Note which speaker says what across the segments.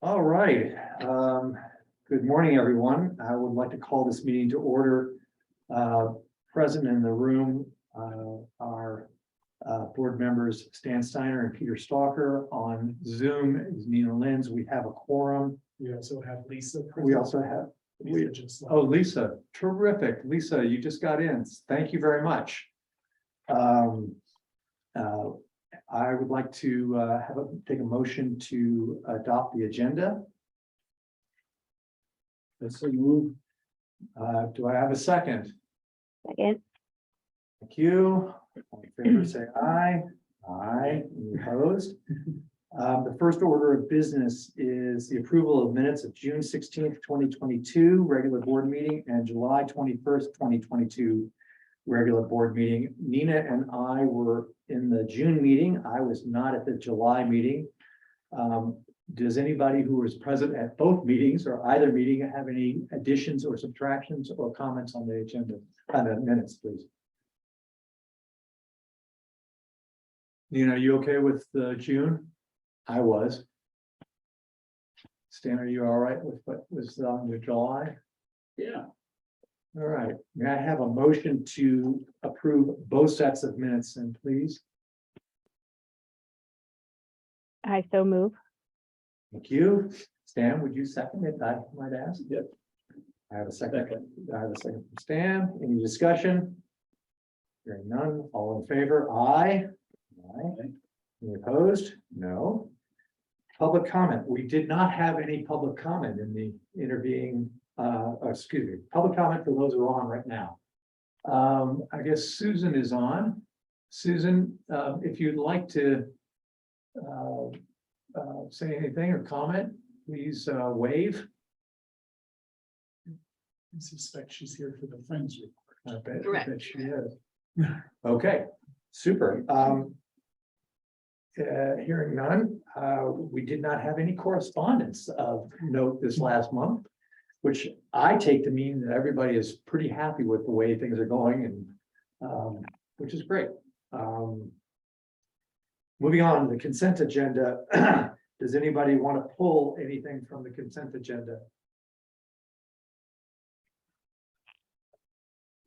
Speaker 1: All right. Good morning, everyone. I would like to call this meeting to order. Present in the room are board members Stan Steiner and Peter Stalker. On Zoom is Nina Lenz. We have a quorum.
Speaker 2: We also have Lisa.
Speaker 1: We also have,
Speaker 2: Lisa just left.
Speaker 1: oh, Lisa, terrific. Lisa, you just got in. Thank you very much. I would like to take a motion to adopt the agenda. Let's move. Do I have a second?
Speaker 3: Second.
Speaker 1: Thank you. All in favor, say aye. Aye. Any opposed? The first order of business is the approval of minutes of June 16th, 2022, regular board meeting, and July 21st, 2022, regular board meeting. Nina and I were in the June meeting. I was not at the July meeting. Does anybody who was present at both meetings or either meeting have any additions or subtractions or comments on the agenda, on the minutes, please? Nina, are you okay with June? I was. Stan, are you all right with what was on the July?
Speaker 2: Yeah.
Speaker 1: All right, may I have a motion to approve both sets of minutes, and please?
Speaker 3: I so move.
Speaker 1: Thank you. Stan, would you second it? I might ask.
Speaker 2: Yep.
Speaker 1: I have a second. I have a second from Stan. Any discussion? Hearing none. All in favor? Aye. Aye. Any opposed? No. Public comment. We did not have any public comment in the intervening. Excuse me, public comment for those who are on right now. I guess Susan is on. Susan, if you'd like to say anything or comment, please wave.
Speaker 2: I suspect she's here for the Friends report.
Speaker 1: I bet
Speaker 4: Correct.
Speaker 1: she is. Okay, super. Hearing none, we did not have any correspondence of note this last month, which I take to mean that everybody is pretty happy with the way things are going, and which is great. Moving on to the consent agenda. Does anybody want to pull anything from the consent agenda?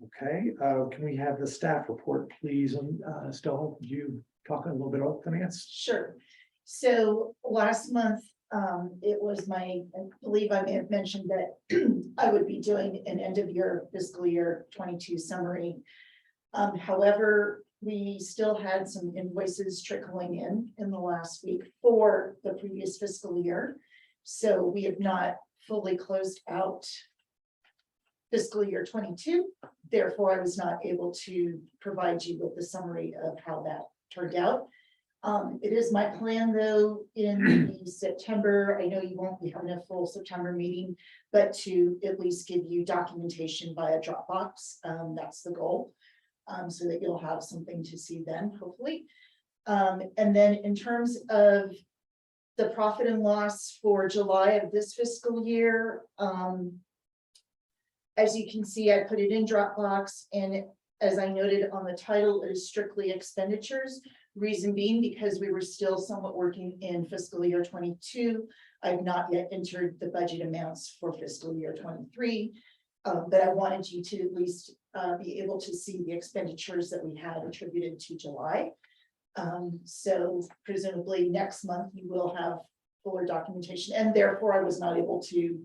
Speaker 1: Okay, can we have the staff report, please? And Stella, could you talk a little bit about finance?
Speaker 4: Sure. So last month, it was I believe I may have mentioned that I would be doing an end of year fiscal year 22 summary. However, we still had some invoices trickling in the last week for the previous fiscal year. So we have not fully closed out fiscal year 22. Therefore, I was not able to provide you with the summary of how that turned out. It is my plan, though, in September, I know you won't be having a full September meeting, but to at least give you documentation via Dropbox. That's the goal, so that you'll have something to see then, hopefully. And then in terms of the profit and loss for July of this fiscal year, as you can see, I put it in Dropbox, and as I noted on the title, it is strictly expenditures. Reason being because we were still somewhat working in fiscal year 22. I've not yet entered the budget amounts for fiscal year 23, but I wanted you to at least be able to see the expenditures that we had attributed to July. So presumably next month you will have fuller documentation, and therefore I was not able to.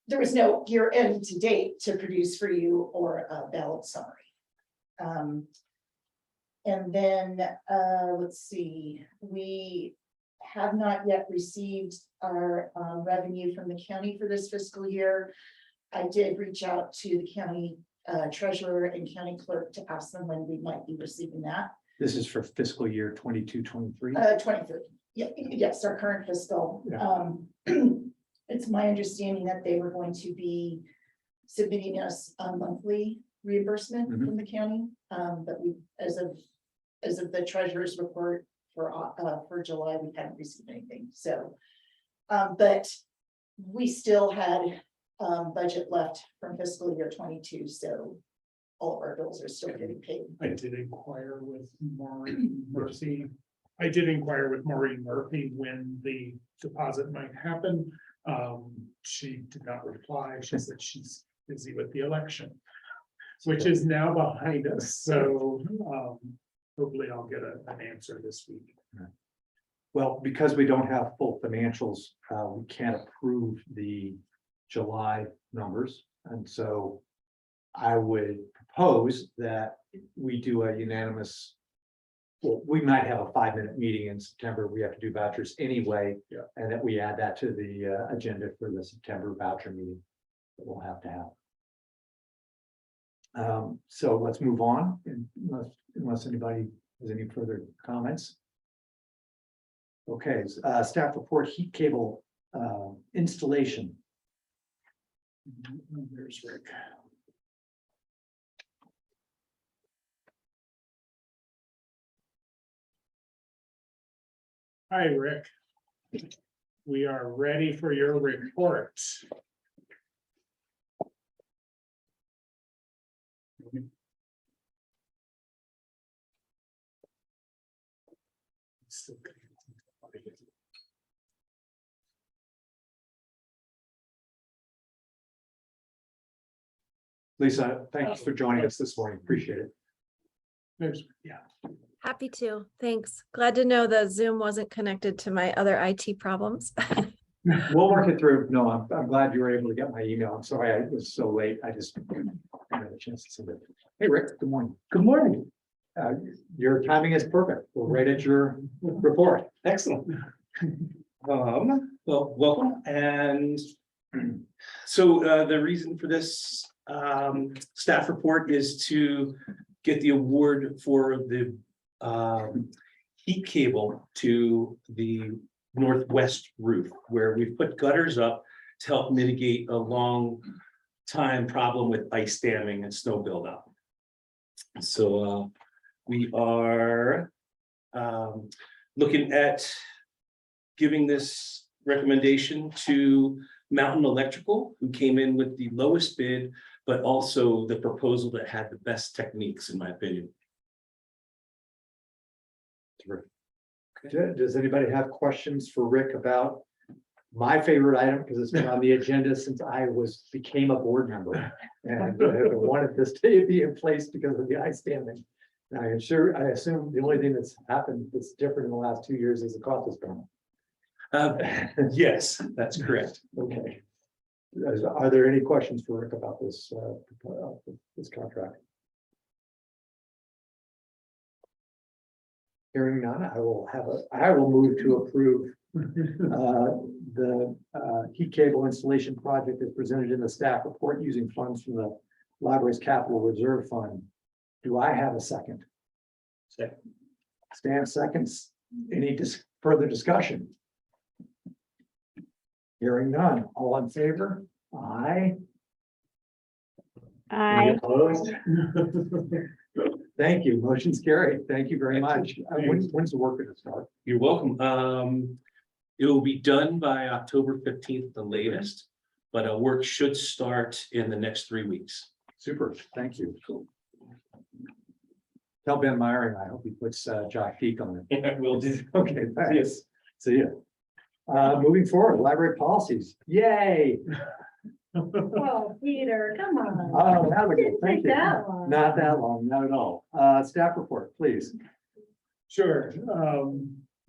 Speaker 4: There was no year end to date to produce for you or a ballot summary. And then let's see, we have not yet received our revenue from the county for this fiscal year. I did reach out to the county treasurer and county clerk to ask them when we might be receiving that.
Speaker 1: This is for fiscal year 22-23.
Speaker 4: 23. Yeah, yes, our current fiscal.
Speaker 1: Yeah.
Speaker 4: It's my understanding that they were going to be submitting us a monthly reimbursement from the county, but we, as of the treasurer's report for July, we hadn't received anything. So, but we still had budget left from fiscal year 22, so all of our bills are still getting paid.
Speaker 2: I did inquire with Marcy I did inquire with Maureen Murphy when the deposit might happen. She did not reply. She said she's busy with the election, which is now behind us. So hopefully I'll get an answer this week.
Speaker 1: Well, because we don't have full financials, we can't approve the July numbers. And so I would propose that we do a unanimous. Well, we might have a 5-minute meeting in September. We have to do vouchers anyway.
Speaker 2: Yeah.
Speaker 1: And that we add that to the agenda for the September voucher meeting that we'll have to have. So let's move on, unless anybody has any further comments. Okay, staff report heat cable installation.
Speaker 2: There's Rick. Hi, Rick. We are ready for your report.
Speaker 1: Lisa, thank you for joining us this morning. Appreciate it.
Speaker 2: There's, yeah.
Speaker 5: Happy to. Thanks. Glad to know the Zoom wasn't connected to my other IT problems.
Speaker 1: We'll work it through. No, I'm glad you were able to get my email. I'm sorry I was so late. I just didn't have a chance to see it. Hey, Rick, good morning.
Speaker 6: Good morning.
Speaker 1: Your timing is perfect. We're right at your report.
Speaker 6: Excellent. Well, welcome. And so the reason for this staff report is to get the award for the heat cable to the northwest roof, where we've put gutters up to help mitigate a long time problem with ice damming and snow buildup. So we are looking at giving this recommendation to Mountain Electrical, who came in with the lowest bid, but also the proposal that had the best techniques, in my opinion.
Speaker 1: Does anybody have questions for Rick about my favorite item? Because it's been on the agenda since I became a board member. And I wanted this to be in place because of the ice damming. And I assume the only thing that's happened that's different in the last 2 years is the cost has gone up.
Speaker 6: Yes, that's correct.
Speaker 1: Okay. Are there any questions for Rick about this contract? Hearing none, I will move to approve the heat cable installation project as presented in the staff report using funds from the library's capital reserve fund. Do I have a second?
Speaker 6: Second.
Speaker 1: Stan seconds. Any further discussion? Hearing none. All in favor? Aye. Any
Speaker 3: Aye.
Speaker 1: opposed? Thank you. Motion's carried. Thank you very much. When's the work going to start?
Speaker 6: You're welcome. It will be done by October 15th, the latest, but work should start in the next 3 weeks.
Speaker 1: Super. Thank you. Tell Ben Meyer, I hope he puts Jock Peak on it.
Speaker 6: Will do.
Speaker 1: Okay, thanks. See you. Moving forward, library policies. Yay.
Speaker 7: Oh, Peter, come on.
Speaker 1: Oh, that was good.
Speaker 7: Didn't
Speaker 1: Thank
Speaker 7: take
Speaker 1: you.
Speaker 7: that long.
Speaker 1: Not that long, not at all. Staff report, please.
Speaker 2: Sure.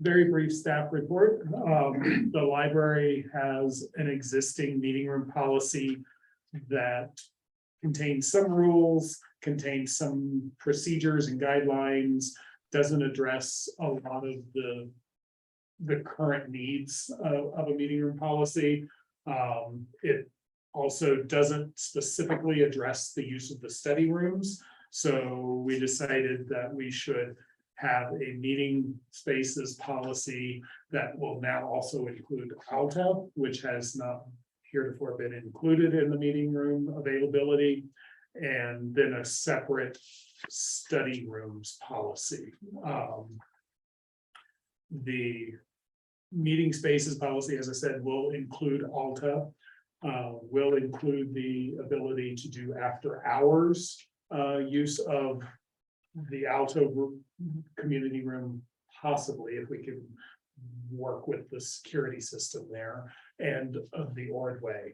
Speaker 2: Very brief staff report. The library has an existing meeting room policy that contains some rules, contains some procedures and guidelines, doesn't address a lot of the current needs of a meeting room policy. It also doesn't specifically address the use of the study rooms. So we decided that we should have a meeting spaces policy that will now also include Alta, which has not heretofore been included in the meeting room availability, and then a separate study rooms policy. The meeting spaces policy, as I said, will include Alta, will include the ability to do after hours use of the Alta community room possibly if we can work with the security system there and of the Ordway,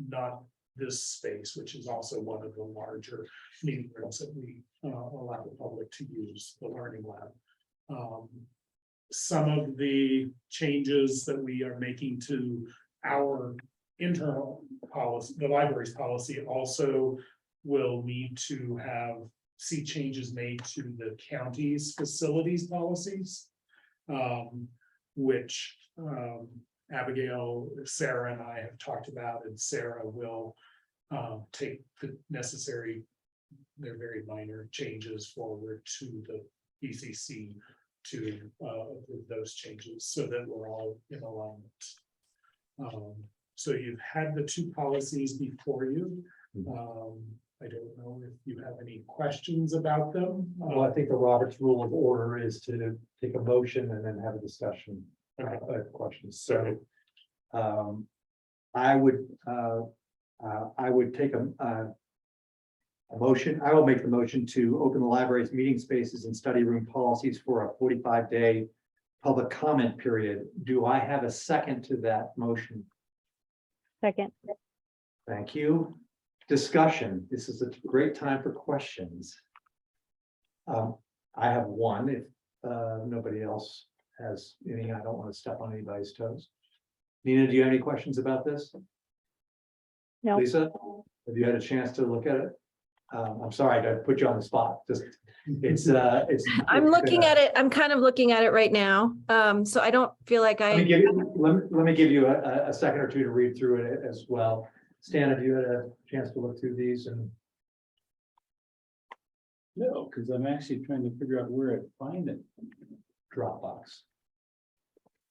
Speaker 2: not this space, which is also one of the larger meeting rooms that we allow the public to use, the learning lab. Some of the changes that we are making to our internal policy, the library's policy, also will need to see changes made to the county's facilities policies. Which Abigail, Sarah and I have talked about, and Sarah will take the necessary, they're very minor changes forward to the BCC to approve those changes so that we're all in alignment. So you've had the two policies before you. I don't know if you have any questions about them.
Speaker 1: Well, I think the Robert's Rule of Order is to take a motion and then have a discussion, questions. So I would take a motion. I will make the motion to open the library's meeting spaces and study room policies for a 45-day public comment period. Do I have a second to that motion?
Speaker 3: Second.
Speaker 1: Thank you. Discussion. This is a great time for questions. I have one. If nobody else has any, I don't want to step on anybody's toes. Nina, do you have any questions about this?
Speaker 3: No.
Speaker 1: Lisa, have you had a chance to look at it? I'm sorry to put you on the spot. Just it's.
Speaker 5: I'm looking at it. I'm kind of looking at it right now. So I don't feel like
Speaker 1: Let me
Speaker 5: I,
Speaker 1: give you, let me give you a second or two to read through it as well. Stan, have you had a chance to look through these and?
Speaker 8: No, because I'm actually trying to figure out where I find it.
Speaker 1: Dropbox?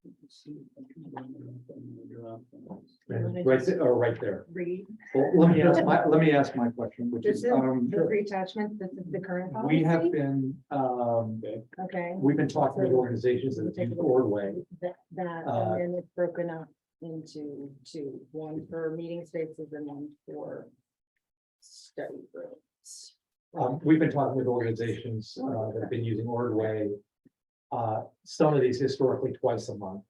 Speaker 8: Let's see if I can find it on the Dropbox.
Speaker 1: Right there, or right there.
Speaker 7: Read.
Speaker 1: Well, let me ask my question, which
Speaker 7: This
Speaker 1: is,
Speaker 7: is the three attachments, this is the current policy?
Speaker 1: we have been,
Speaker 7: Okay.
Speaker 1: we've been talking with organizations that have used Ordway.
Speaker 7: That,
Speaker 1: Uh,
Speaker 7: and then it's broken up into two, one for meeting spaces and one for study rooms.
Speaker 1: We've been talking with organizations that have been using Ordway. Some of these historically twice a month.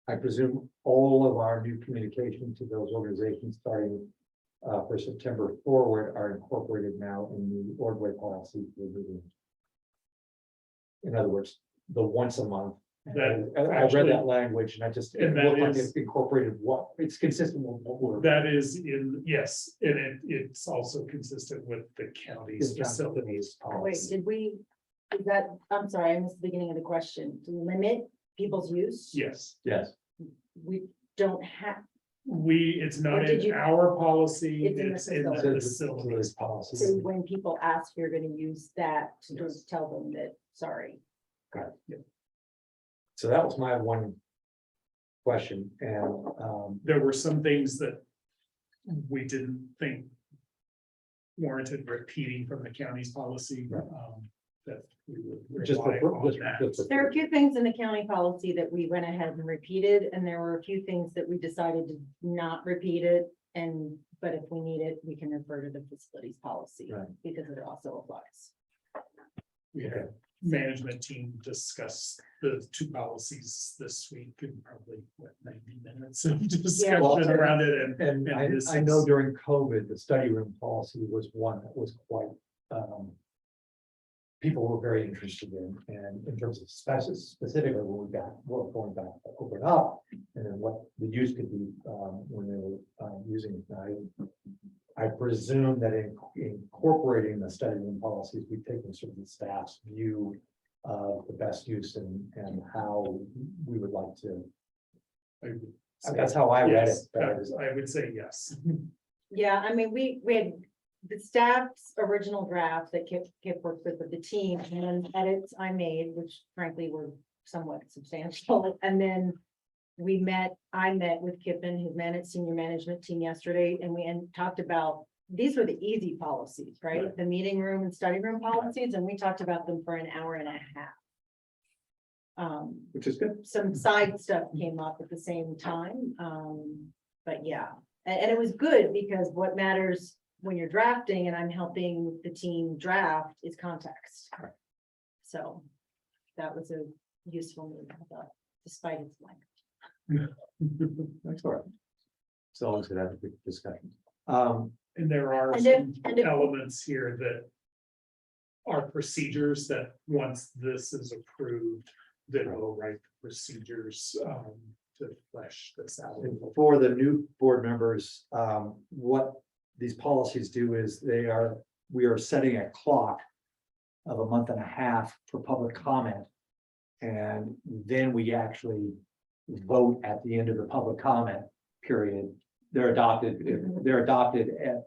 Speaker 1: I presume all of our new communication to those organizations starting for September forward are incorporated now in the Ordway policy for the meeting. In other words, the once a month.
Speaker 2: That
Speaker 1: I read
Speaker 2: actually-
Speaker 1: that language and I just, it
Speaker 2: And that
Speaker 1: looked like
Speaker 2: is-
Speaker 1: it's incorporated what, it's consistent with what we're.
Speaker 2: that is yes, and it's also consistent with the county's
Speaker 1: The county
Speaker 2: facilities
Speaker 7: Wait,
Speaker 2: policy.
Speaker 7: did we, is that, I'm sorry, I missed the beginning of the question, to limit people's use?
Speaker 2: Yes,
Speaker 1: Yes,
Speaker 7: We don't have,
Speaker 2: it's
Speaker 7: Or
Speaker 2: not
Speaker 7: did
Speaker 2: in
Speaker 7: you-
Speaker 2: our policy,
Speaker 7: It's in the
Speaker 2: it's in the
Speaker 7: facilities.
Speaker 2: facilities policy.
Speaker 7: so when people ask, you're gonna use that to just tell them that, sorry.
Speaker 1: so that was my one question and
Speaker 2: There were some things that we didn't think warranted repeating from the county's policy, that we would
Speaker 1: just.
Speaker 2: rely on that.
Speaker 7: There are a few things in the county policy that we went ahead and repeated, and there were a few things that we decided to not repeat it. And, but if we need it, we can refer to the facilities policy,
Speaker 1: Right.
Speaker 7: because it also applies.
Speaker 2: We had management team discuss the two policies this week in probably 90 minutes of discussion
Speaker 1: Well,
Speaker 2: around it and.
Speaker 1: And
Speaker 2: this
Speaker 1: I know
Speaker 2: is-
Speaker 1: during COVID, the study room policy was one that was quite, people were very interested in, and in terms of specifically when we're going back, open up, and then what the use could be, when they were, using it. I presume that in incorporating the study room policies, we've taken sort of the staff's view of the best use and how we would like to. That's how I read it.
Speaker 2: Yes, I would say yes.
Speaker 7: Yeah, I mean, we had the staff's original draft that Kip worked with the team, and then edits I made, which frankly were somewhat substantial, and then I met with Kip and his senior management team yesterday, and we talked about, these were the easy policies, right?
Speaker 1: Right.
Speaker 7: The meeting room and study room policies, and we talked about them for an hour and a half.
Speaker 1: Which is good.
Speaker 7: Some side stuff came up at the same time, but yeah, and it was good because what matters when you're drafting, and I'm helping the team draft, is context.
Speaker 1: Correct.
Speaker 7: So that was a useful meeting, I thought, despite its length.
Speaker 1: That's all right. So long as it has a big discussion.
Speaker 2: And there are
Speaker 7: And
Speaker 2: some
Speaker 7: if-
Speaker 2: elements here that are procedures that once this is approved, that will write the procedures to flesh this out.
Speaker 1: And for the new board members, what these policies do is we are setting a clock of a month and a half for public comment. And then we actually vote at the end of the public comment period. They're adopted at,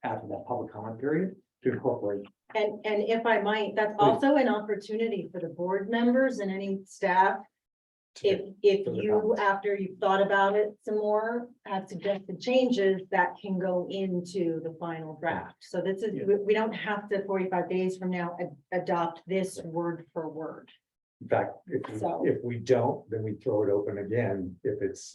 Speaker 1: after that public comment period to incorporate.
Speaker 7: And if I might, that's also an opportunity for the board members and any staff. If
Speaker 1: for the
Speaker 7: you,
Speaker 1: comments.
Speaker 7: after you've thought about it some more, have suggested changes that can go into the final draft. So this is, we don't have to 45 days from now adopt this word for word.
Speaker 1: In fact,
Speaker 7: So-
Speaker 1: if we don't, then we throw it open again. If it's,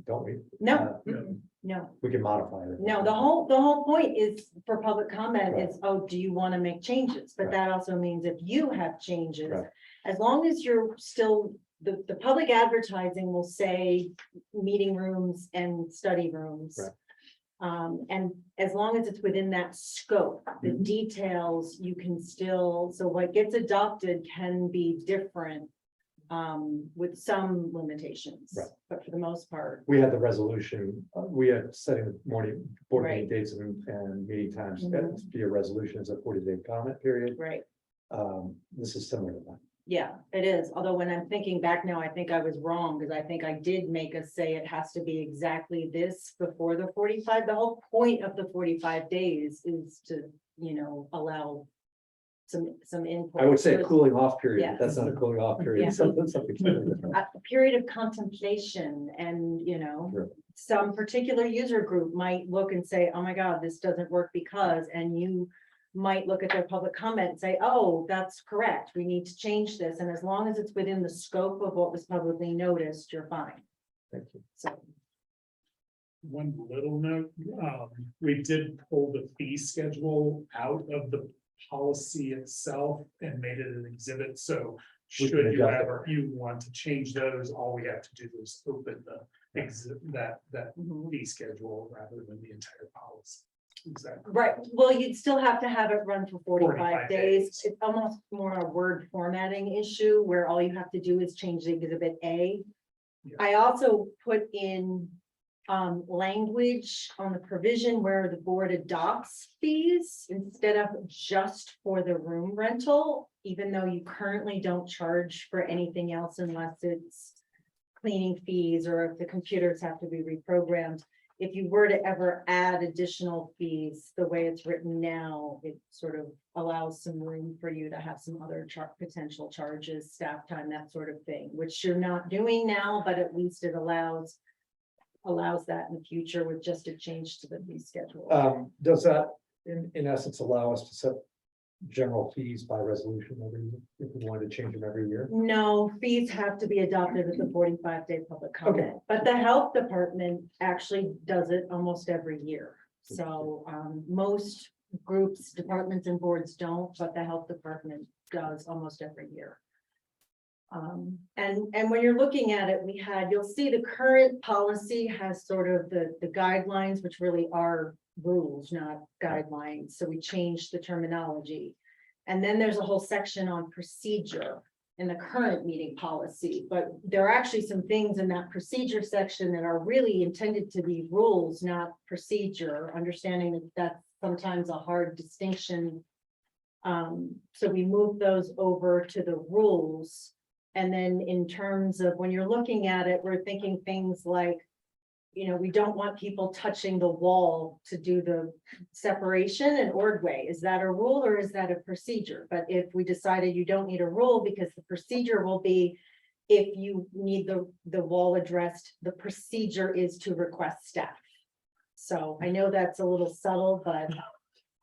Speaker 1: don't we?
Speaker 7: No,
Speaker 2: no.
Speaker 7: no,
Speaker 1: We can modify it.
Speaker 7: no, the whole point is for public comment is, oh, do you want to make changes? But
Speaker 1: Right.
Speaker 7: that also means if you have changes,
Speaker 1: Right.
Speaker 7: as long as you're still, the public advertising will say meeting rooms and study rooms.
Speaker 1: Right.
Speaker 7: And as long as it's within that scope, the
Speaker 1: Mhm.
Speaker 7: details, you can still, so what gets adopted can be different. With some limitations,
Speaker 1: Right.
Speaker 7: but for the most part,
Speaker 1: We had the resolution, we had setting the morning board meeting
Speaker 7: Right.
Speaker 1: dates and meeting times,
Speaker 7: Mhm.
Speaker 1: via resolution is a 40-day comment period.
Speaker 7: right?
Speaker 1: This is similar to that.
Speaker 7: Yeah, it is. Although when I'm thinking back now, I think I was wrong because I think I did make us say it has to be exactly this before the 45. The whole point of the 45 days is to, allow some input.
Speaker 1: I would say a
Speaker 7: So
Speaker 1: cooling off period,
Speaker 7: Yeah.
Speaker 1: but that's not a cooling off period,
Speaker 7: Yeah.
Speaker 1: it's something totally different.
Speaker 7: a period of contemplation and,
Speaker 1: Sure.
Speaker 7: some particular user group might look and say, oh my God, this doesn't work because, and you might look at their public comment and say, oh, that's correct. We need to change this. And as long as it's within the scope of what was publicly noticed, you're fine.
Speaker 1: Thank you.
Speaker 7: So,
Speaker 2: One little note, we did pull the fee schedule out of the policy itself and made it an exhibit, so
Speaker 1: We
Speaker 2: should
Speaker 1: can
Speaker 2: you
Speaker 1: adjust it.
Speaker 2: ever, you want to change those, all we have to do is open the exit, that
Speaker 7: mhm.
Speaker 2: fee schedule rather than the entire policy. Exactly.
Speaker 7: Right, well, you'd still have to have it run for 45
Speaker 2: 45
Speaker 7: days.
Speaker 2: days.
Speaker 7: It's almost more a word formatting issue where all you have to do is change the exhibit A.
Speaker 2: Yeah.
Speaker 7: I also put in language on the provision where the board adopts fees instead of just for the room rental, even though you currently don't charge for anything else unless it's cleaning fees or if the computers have to be reprogrammed. If you were to ever add additional fees, the way it's written now, it sort of allows some room for you to have some other potential charges, staff time, that sort of thing, which you're not doing now, but at least it allows that in the future with just a change to the fee schedule.
Speaker 1: Does that, in essence, allow us to set general fees by resolution every year, if we wanted to change them every year?
Speaker 7: No, fees have to be adopted at the 45-day public comment, but the health department actually does it almost every year. So most groups, departments and boards don't, but the health department does almost every year. And when you're looking at it, you'll see the current policy has sort of the guidelines, which really are rules, not guidelines. So we changed the terminology. And then there's a whole section on procedure in the current meeting policy, but there are actually some things in that procedure section that are really intended to be rules, not procedure, understanding that that's sometimes a hard distinction. So we moved those over to the rules. And then in terms of when you're looking at it, we're thinking things like, we don't want people touching the wall to do the separation and ordway. Is that a rule or is that a procedure? But if we decided you don't need a rule because the procedure will be, if you need the wall addressed, the procedure is to request staff. So I know that's a little subtle, but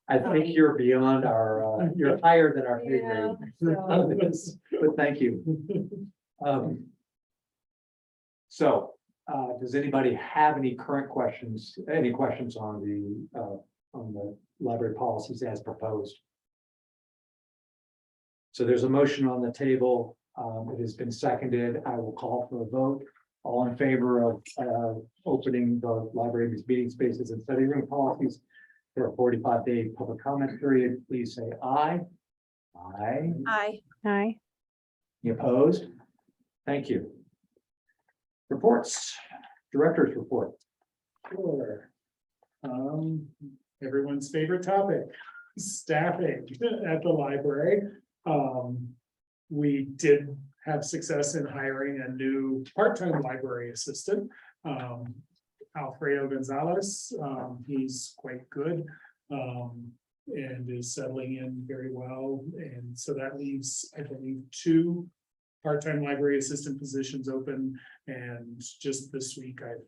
Speaker 1: I think you're beyond our, you're higher than our pay
Speaker 7: Yeah,
Speaker 1: grade. But thank you. So, does anybody have any current questions, any questions on the library policies as proposed? So there's a motion on the table It has been seconded. I will call for a vote. All in favor of opening the library meeting spaces and study room policies for a 45-day public comment period, please say aye. Aye.
Speaker 5: Aye.
Speaker 3: Aye.
Speaker 1: Any opposed? Thank you. Reports, director's report.
Speaker 2: Sure. Everyone's favorite topic, staffing at the library. We did have success in hiring a new part-time library assistant, Alfredo Gonzalez. He's quite good, and is settling in very well. And so that leaves, I believe, 2 part-time library assistant positions open. And just this week, I've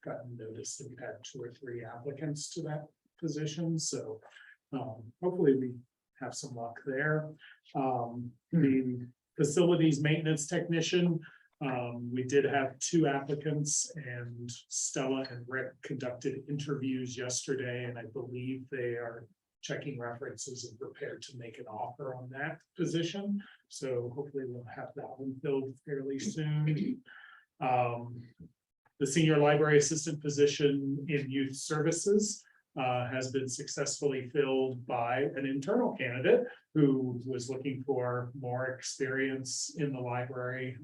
Speaker 2: gotten notice that we've had 2 or 3 applicants to that position. So hopefully we have some luck there. The facilities maintenance technician, we did have 2 applicants, and Stella and Rick conducted interviews yesterday, and I believe they are checking references and prepared to make an offer on that position. So hopefully we'll have that one filled fairly soon. The senior library assistant position in youth services has been successfully filled by an internal candidate who was looking for more experience in the library.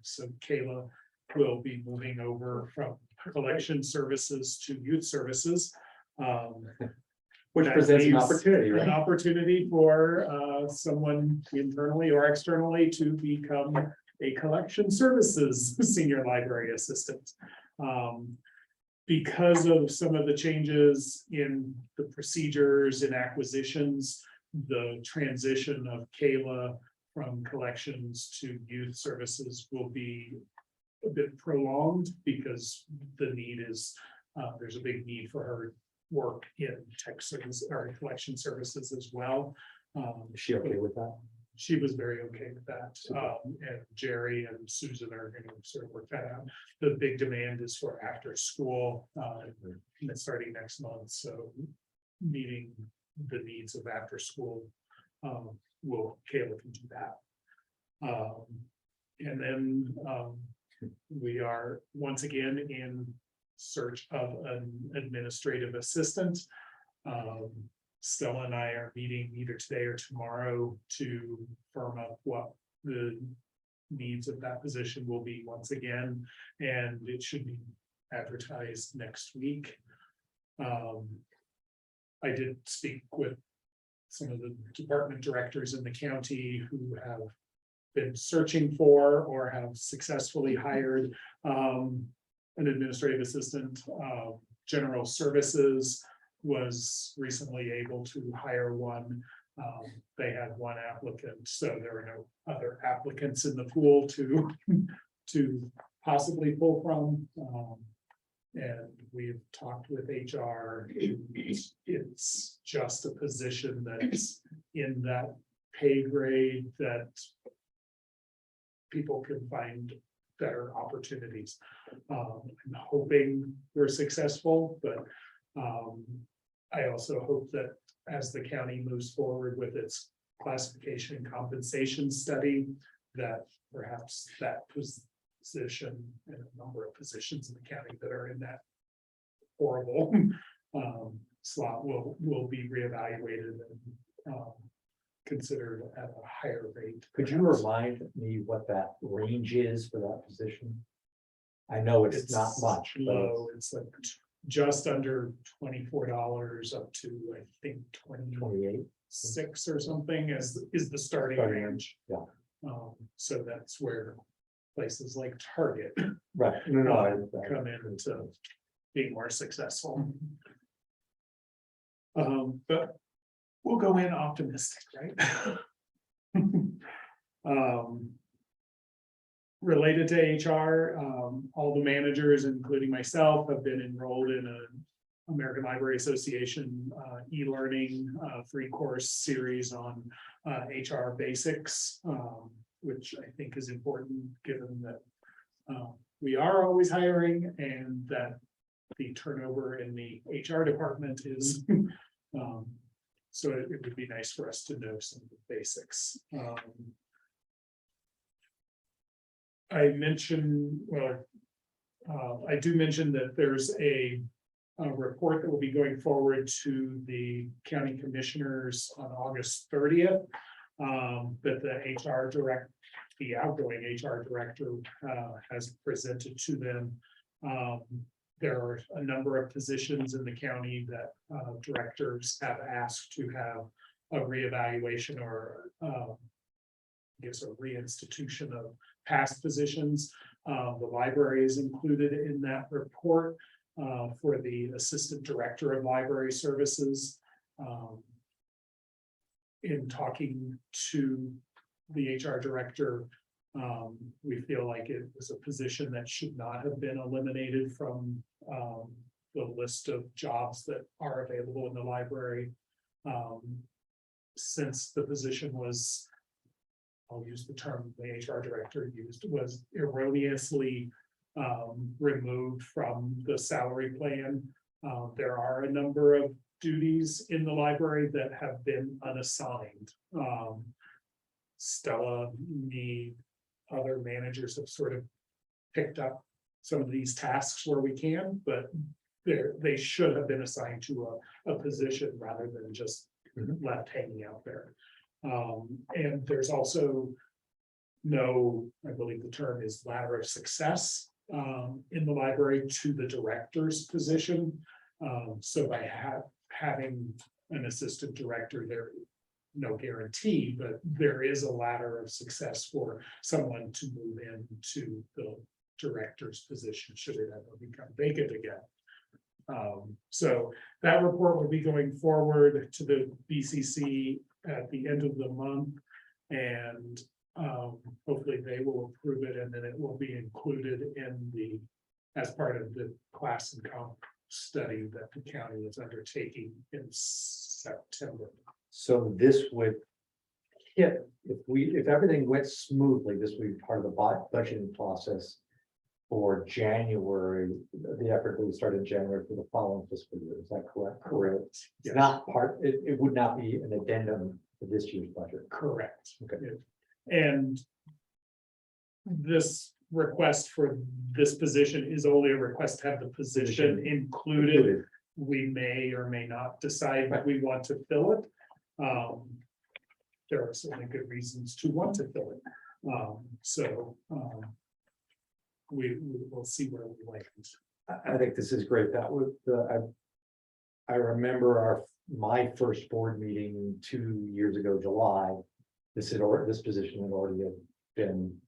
Speaker 2: So Kayla will be moving over from collection services to youth services.
Speaker 1: Which
Speaker 2: That
Speaker 1: presents an
Speaker 2: leaves
Speaker 1: opportunity,
Speaker 2: An
Speaker 1: right?
Speaker 2: opportunity for someone internally or externally to become a collection services senior library assistant. Because of some of the changes in the procedures and acquisitions, the transition of Kayla from collections to youth services will be a bit prolonged, because the need is, there's a big need for her work in tech service or collection services as well.
Speaker 1: Is she okay with that?
Speaker 2: She was very okay with that. And Jerry and Susan are going to sort of work that out. The big demand is for after school, starting next month. So meeting the needs of after school, Kayla can do that. And then we are once again in search of an administrative assistant. Stella and I are meeting either today or tomorrow to firm up what the needs of that position will be once again, and it should be advertised next week. I did speak with some of the department directors in the county who have been searching for or have successfully hired an administrative assistant. General Services was recently able to hire one. They had 1 applicant, so there were no other applicants in the pool to possibly pull from. And we've talked with HR. It's just a position that's in that pay grade that people can find better opportunities. I'm hoping we're successful, but I also hope that as the county moves forward with its classification and compensation study, that perhaps that position and a number of positions in the county that are in that horrible slot will be reevaluated and considered at a higher rate.
Speaker 1: Could you remind me what that range is for that position? I know it's not much, but
Speaker 2: Low, it's like just under $24 up to, I think,
Speaker 1: 28.
Speaker 2: 26 or something is the starting
Speaker 1: Starting
Speaker 2: range.
Speaker 1: yeah.
Speaker 2: So that's where places like Target
Speaker 1: Right. No, I
Speaker 2: come in to be more successful. But we'll go in optimistic, right? Related to HR, all the managers, including myself, have been enrolled in an American Library Association e-learning 3-course series on HR basics, which I think is important given that we are always hiring and that the turnover in the HR department is so it would be nice for us to know some of the basics. I mentioned, I do mention that there's a report that will be going forward to the county commissioners on August 30th. That the outgoing HR director has presented to them. There are a number of positions in the county that directors have asked to have a reevaluation or I guess a reinstitution of past positions. The library is included in that report for the assistant director of library services. In talking to the HR director, we feel like it was a position that should not have been eliminated from the list of jobs that are available in the library. Since the position was, I'll use the term the HR director used, was erroneously removed from the salary plan. There are a number of duties in the library that have been unassigned. Stella, me, other managers have sort of picked up some of these tasks where we can, but they should have been assigned to a position rather than just left hanging out there. And there's also no, I believe the term is ladder of success in the library to the director's position. So by having an assistant director, there no guarantee, but there is a ladder of success for someone to move into the director's position should it ever become vacant again. So that report will be going forward to the BCC at the end of the month, and hopefully they will approve it, and then it will be included in the as part of the class and comp study that the county is undertaking in September.
Speaker 1: So this would hit, if everything went smoothly, this would be part of the budgeting process for January, the effort that we started in January for the following fiscal year. Is that correct? Correct. It's
Speaker 2: Yes.
Speaker 1: not part, it would not be an addendum to this year's budget.
Speaker 2: Correct.
Speaker 1: Okay.
Speaker 2: And this request for this position is only a request to have the position included. We may or may not decide that we want to fill it. There are certainly good reasons to want to fill it. We will see where we land.
Speaker 1: I think this is great. That would, I remember my first board meeting 2 years ago, July. This position had already been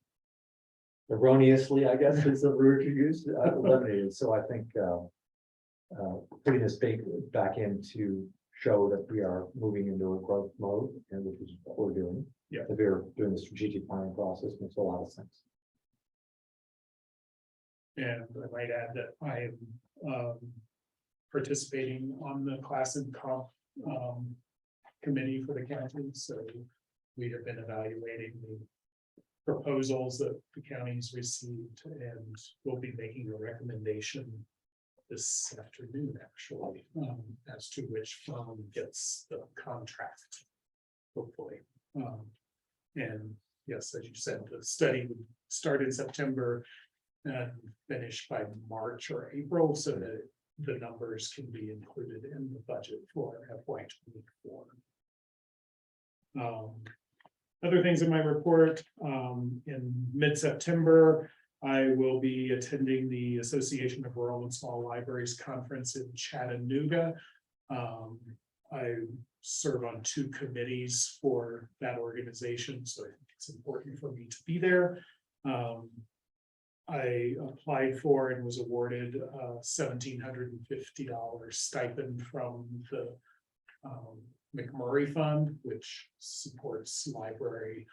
Speaker 1: erroneously, I guess is the word you used, eliminated. So I think putting this back in to show that we are moving into a growth mode, and which is what we're doing.
Speaker 2: Yeah.
Speaker 1: That we're doing the strategic planning process makes a lot of sense.
Speaker 2: And I might add that I am participating on the class and comp committee for the county. So we have been evaluating the proposals that the county's received, and we'll be making a recommendation this afternoon, actually, as to which firm gets the contract, hopefully. And yes, as you said, the study would start in September and finish by March or April, so that the numbers can be included in the budget for FY24. Other things in my report, in mid-September, I will be attending the Association of Rural and Small Libraries Conference in Chattanooga. I serve on 2 committees for that organization, so I think it's important for me to be there. I applied for and was awarded a $1,750 stipend from the McMurray Fund, which supports library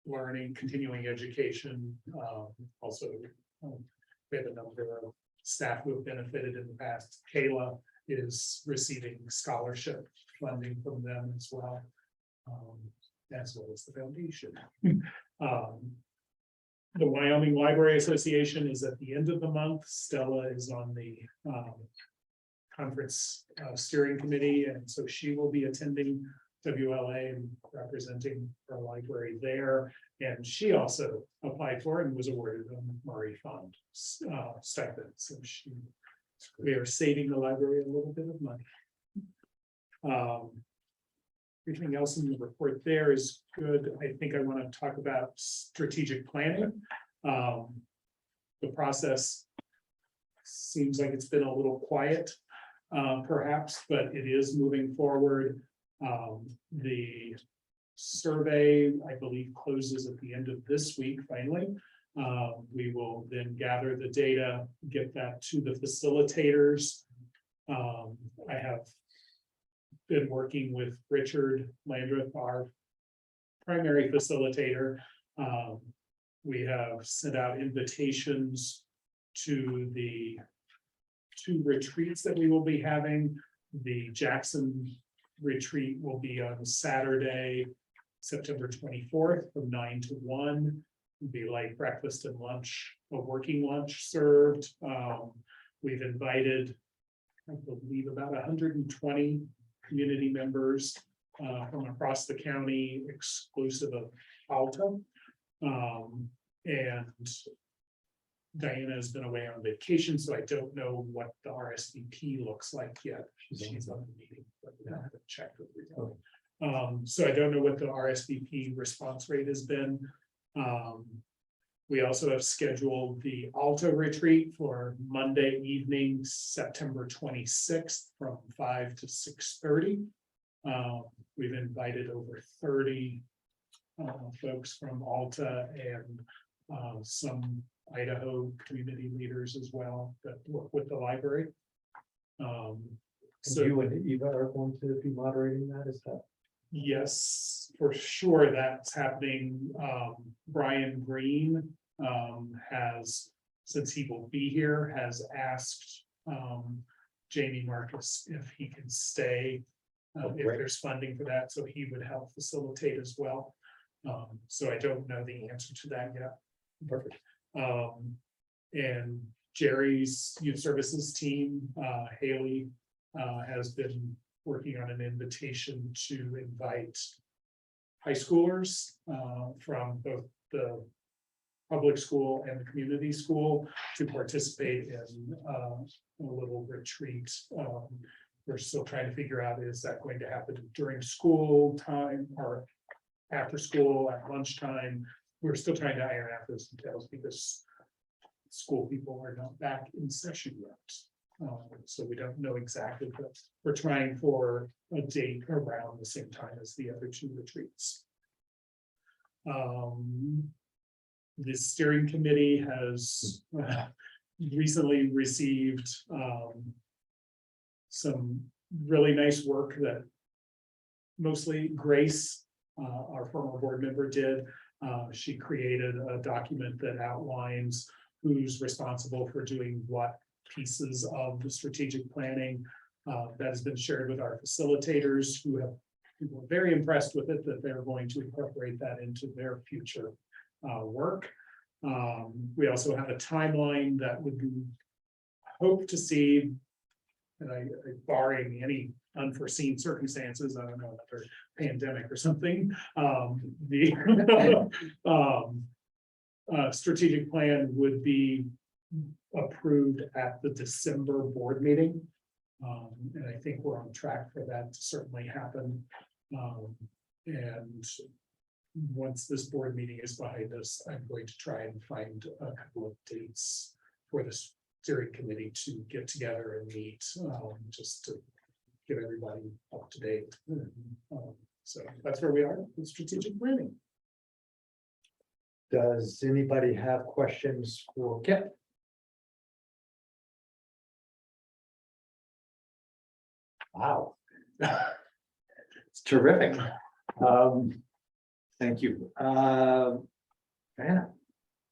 Speaker 2: learning, continuing education. Also, we have a number of staff who have benefited in the past. Kayla is receiving scholarship funding from them as well, as well as the foundation. The Wyoming Library Association is at the end of the month. Stella is on the conference steering committee, and so she will be attending WLA and representing our library there. And she also applied for and was awarded a Murray Fund stipend, so we are saving the library a little bit of money. Everything else in the report there is good. I think I want to talk about strategic planning. The process seems like it's been a little quiet, perhaps, but it is moving forward. The survey, I believe, closes at the end of this week, finally. We will then gather the data, get that to the facilitators. I have been working with Richard Landreth, our primary facilitator. We have sent out invitations to the 2 retreats that we will be having. The Jackson retreat will be on Saturday, September 24th from 9 to 1. It'll be like breakfast and lunch, a working lunch served. We've invited, I believe, about 120 community members from across the county, exclusive of Alta. And Diana has been away on vacation, so I don't know what the RSVP looks like yet. She's on the meeting, but we have to check with her. So I don't know what the RSVP response rate has been. We also have scheduled the Alta retreat for Monday evening, September 26th from 5 to 6:30. We've invited over 30 folks from Alta and some Idaho community leaders as well that work with the library.
Speaker 1: So you and Eva are going to be moderating that, is that?
Speaker 2: Yes, for sure, that's happening. Brian Green has, since he will be here, has asked Jamie Marcus if he can stay, if there's funding for that, so he would help facilitate as well. So I don't know the answer to that yet.
Speaker 1: Perfect.
Speaker 2: And Jerry's youth services team, Haley, has been working on an invitation to invite high schoolers from both the public school and the community school to participate in a little retreat. We're still trying to figure out, is that going to happen during school time or after school at lunchtime? We're still trying to iron out those details because school people are not back in session yet. So we don't know exactly, but we're trying for a date around the same time as the other 2 retreats. The steering committee has recently received some really nice work that mostly Grace, our former board member, did. She created a document that outlines who's responsible for doing what pieces of the strategic planning. That has been shared with our facilitators who were very impressed with it, that they're going to incorporate that into their future work. We also have a timeline that would hope to see, and I barring any unforeseen circumstances, I don't know, another pandemic or something, the strategic plan would be approved at the December board meeting. And I think we're on track for that to certainly happen. And once this board meeting is behind us, I'm going to try and find a couple of dates for the steering committee to get together and meet, just to get everybody up to date. So that's where we are with strategic planning.
Speaker 1: Does anybody have questions for Kip? Wow. It's terrific. Thank you. Diana,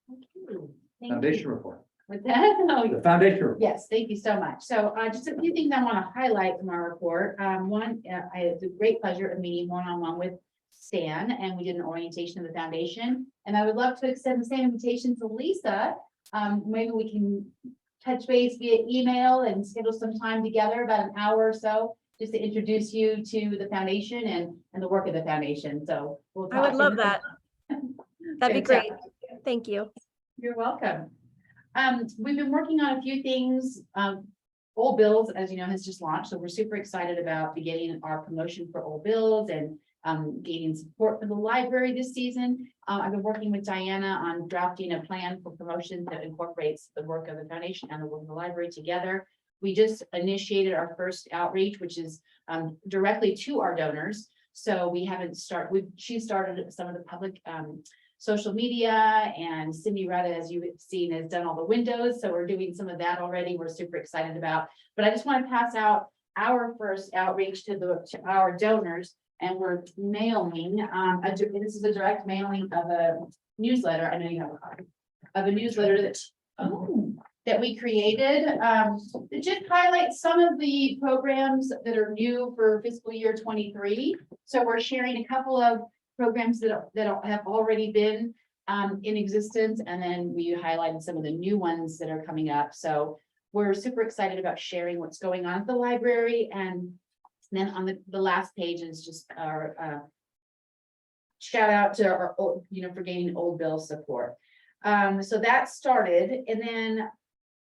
Speaker 9: Thank you.
Speaker 1: foundation report.
Speaker 9: With that,
Speaker 1: The foundation report.
Speaker 9: yes, thank you so much. So just a few things I want to highlight from our report. One, I had the great pleasure of meeting one-on-one with Stan, and we did an orientation of the foundation. And I would love to extend the same invitation to Lisa. Maybe we can touch base via email and schedule some time together, about an hour or so, just to introduce you to the foundation and the work of the foundation. So we'll
Speaker 5: I would
Speaker 9: talk.
Speaker 5: love that. That'd be great.
Speaker 9: Fantastic.
Speaker 5: Thank you.
Speaker 9: You're welcome. We've been working on a few things. Old Bills, as you know, has just launched, so we're super excited about beginning our promotion for Old Bills and gaining support for the library this season. I've been working with Diana on drafting a plan for promotion that incorporates the work of the foundation and the work of the library together. We just initiated our first outreach, which is directly to our donors. So we haven't she started some of the public social media, and Cindy Retta, as you've seen, has done all the windows. So we're doing some of that already. We're super excited about, but I just want to pass out our first outreach to our donors, and we're mailing, this is a direct mailing of a newsletter. I know you have a copy of a newsletter that we created, to just highlight some of the programs that are new for fiscal year 23. So we're sharing a couple of programs that have already been in existence, and then we highlighted some of the new ones that are coming up. So we're super excited about sharing what's going on at the library. And then on the last page is just our shout out to our, for gaining Old Bill support. So that started. And then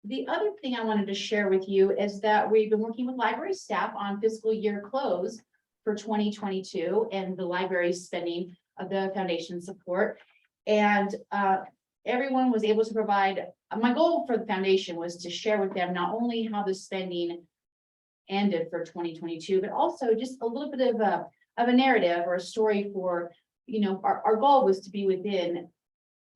Speaker 9: the other thing I wanted to share with you is that we've been working with library staff on fiscal year close for 2022 and the library's spending of the foundation support. And everyone was able to provide, my goal for the foundation was to share with them not only how the spending ended for 2022, but also just a little bit of a narrative or a story for, our goal was to be within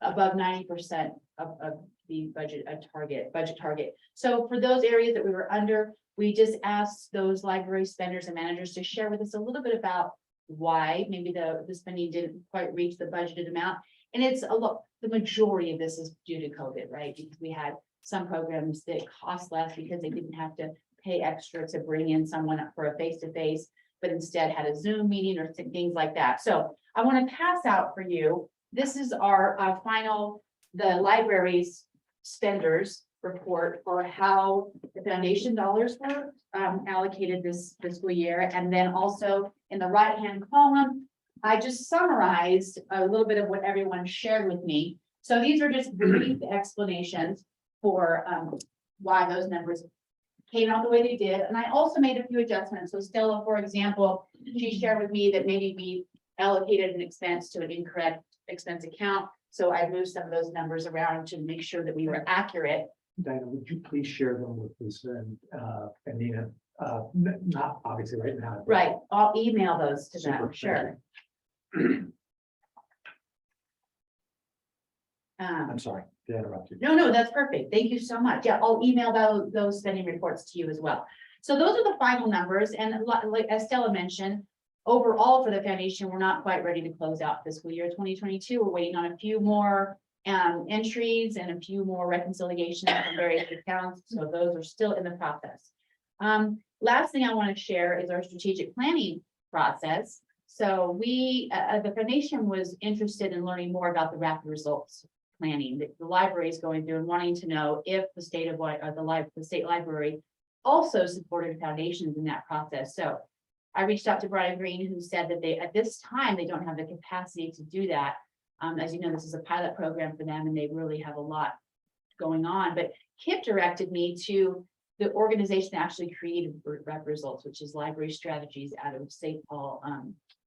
Speaker 9: above 90% of the budget target. So for those areas that we were under, we just asked those library spenders and managers to share with us a little bit about why maybe the spending didn't quite reach the budgeted amount. And it's the majority of this is due to COVID, right? Because we had some programs that cost less because they didn't have to pay extra to bring in someone for a face-to-face, but instead had a Zoom meeting or things like that. So I want to pass out for you. This is our final, the library's spenders report for how the foundation dollars were allocated this fiscal year. And then also in the right-hand column, I just summarized a little bit of what everyone shared with me. So these are just brief explanations for why those numbers came out the way they did. And I also made a few adjustments. So Stella, for example, she shared with me that maybe we allocated an expense to an incorrect expense account. So I moved some of those numbers around to make sure that we were accurate.
Speaker 1: Diana, would you please share them with Lisa and Nina? Not obviously right now. but-
Speaker 9: Right, I'll email those to
Speaker 1: Super,
Speaker 9: them,
Speaker 1: thank
Speaker 9: sure.
Speaker 1: I'm sorry to interrupt you.
Speaker 9: No, that's perfect. Thank you so much. Yeah, I'll email those spending reports to you as well. So those are the final numbers. And like as Stella mentioned, overall for the foundation, we're not quite ready to close out fiscal year 2022. We're waiting on a few more entries and a few more reconciliations from various accounts. So those are still in the process. Last thing I want to share is our strategic planning process. So we, the foundation was interested in learning more about the rapid results planning that the library is going through and wanting to know if the state library also supported foundations in that process. So I reached out to Brian Green, who said that at this time, they don't have the capacity to do that. As you know, this is a pilot program for them and they really have a lot going on. But Kip directed me to the organization that actually created Rapid Results, which is Library Strategies out of St. Paul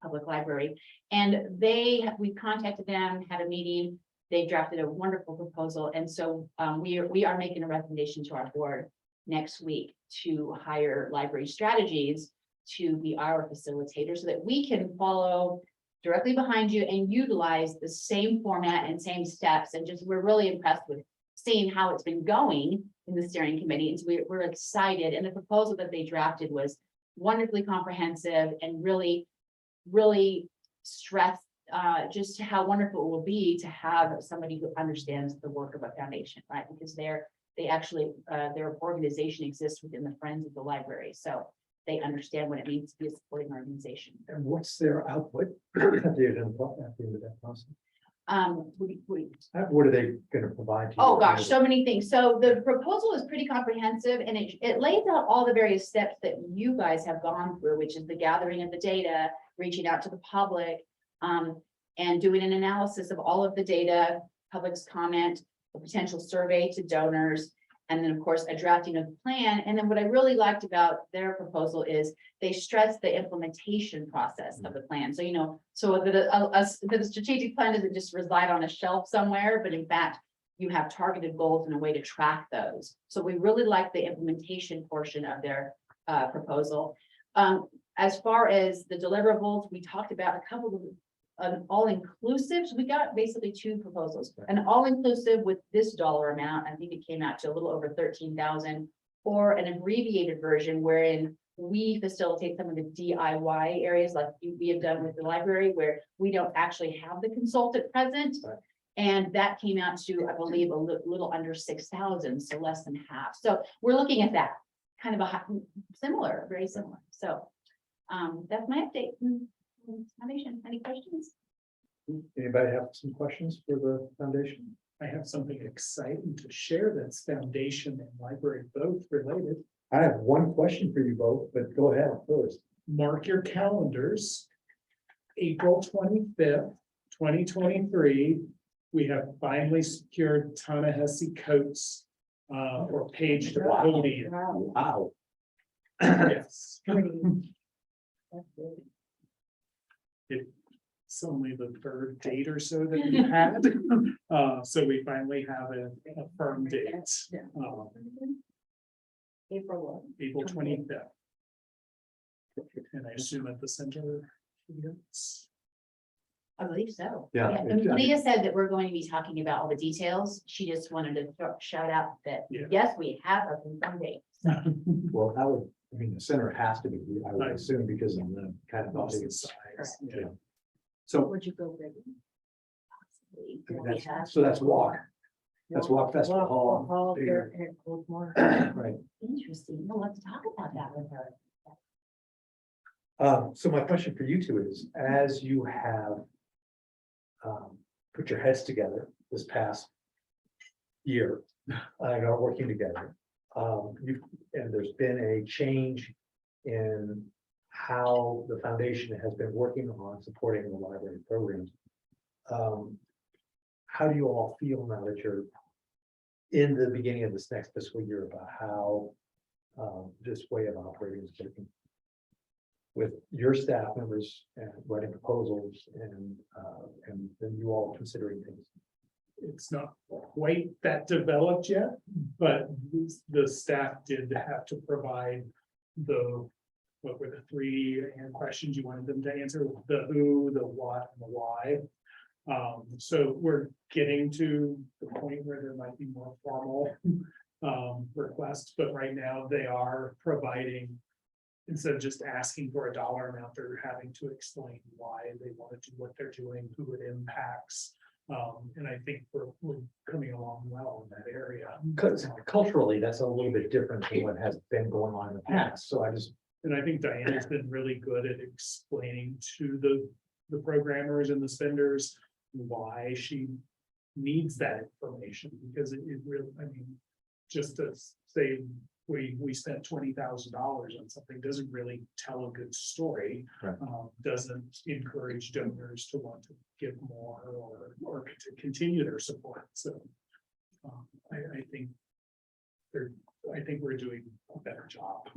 Speaker 9: Public Library. And we contacted them, had a meeting. They drafted a wonderful proposal. And so we are making a recommendation to our board next week to hire Library Strategies to be our facilitator so that we can follow directly behind you and utilize the same format and same steps. And just, we're really impressed with seeing how it's been going in the steering committee. And so we're excited. And the proposal that they drafted was wonderfully comprehensive and really stressed just how wonderful it will be to have somebody who understands the work of a foundation, right? Because their organization exists within the Friends of the Library. So they understand what it means to be a supporting organization.
Speaker 1: And what's their output at the end of that process? What are they going to provide to you?
Speaker 9: Oh gosh, so many things. So the proposal is pretty comprehensive and it lays out all the various steps that you guys have gone through, which is the gathering of the data, reaching out to the public, and doing an analysis of all of the data, public's comment, a potential survey to donors, and then, of course, a drafting of the plan. And then what I really liked about their proposal is they stressed the implementation process of the plan. So, so that a strategic plan doesn't just reside on a shelf somewhere, but in fact, you have targeted goals and a way to track those. So we really like the implementation portion of their proposal. As far as the deliverables, we talked about a couple of all-inclusive. So we got basically two proposals, an all-inclusive with this dollar amount. I think it came out to a little over 13,000, or an abbreviated version wherein we facilitate some of the DIY areas like we have done with the library, where we don't actually have the consultant present. And that came out to, I believe, a little under 6,000, so less than half. So we're looking at that kind of similar, very similar. So that's my update. Foundation, any questions?
Speaker 1: Anybody have some questions for the foundation?
Speaker 2: I have something exciting to share that's foundation and library both related.
Speaker 1: I have one question for you both, but go ahead first.
Speaker 2: Mark your calendars. April 25th, 2023. We have finally secured Ta-Nehisi Coates or Page to podium.
Speaker 1: Wow.
Speaker 2: Yes. It's only the third date or so that we had. So we finally have a firm date.
Speaker 7: April
Speaker 2: April 25th. And I assume at the center. Yes.
Speaker 9: I believe so.
Speaker 1: Yeah.
Speaker 9: And Leah said that we're going to be talking about all the details. She just wanted to shout out that,
Speaker 2: Yeah.
Speaker 9: yes, we have a confirmed date. So
Speaker 1: Well, that would, I mean, the center has to be, I would assume, because of the kind of
Speaker 2: Most of the
Speaker 1: big
Speaker 2: size,
Speaker 9: Correct.
Speaker 2: yeah.
Speaker 1: So,
Speaker 9: would you go big? Possibly. Do we have-
Speaker 1: so that's walk. That's Walk Festival Hall. Bigger. Right.
Speaker 9: Interesting. Well, let's talk about that with her.
Speaker 1: So my question for you two is, as you have put your heads together this past year, and are working together, and there's been a change in how the foundation has been working on supporting the library programs. How do you all feel now that you're in the beginning of this next fiscal year about how this way of operating is working? With your staff members and writing proposals and then you all considering things.
Speaker 2: It's not quite that developed yet, but the staff did have to provide what were the three questions you wanted them to answer? The who, the what, and the why. So we're getting to the point where there might be more formal requests, but right now they are providing, instead of just asking for a dollar amount, they're having to explain why they want to do what they're doing, who it impacts. And I think we're coming along well in that area.
Speaker 1: Because culturally, that's a little bit different than what has been going on in the past. So
Speaker 2: And I think Diana's been really good at explaining to the programmers and the spenders why she needs that information, because it really, I mean, just to say we spent $20,000 on something doesn't really tell a good story.
Speaker 1: Right.
Speaker 2: Doesn't encourage donors to want to give more or to continue their support. So I think we're doing a better job.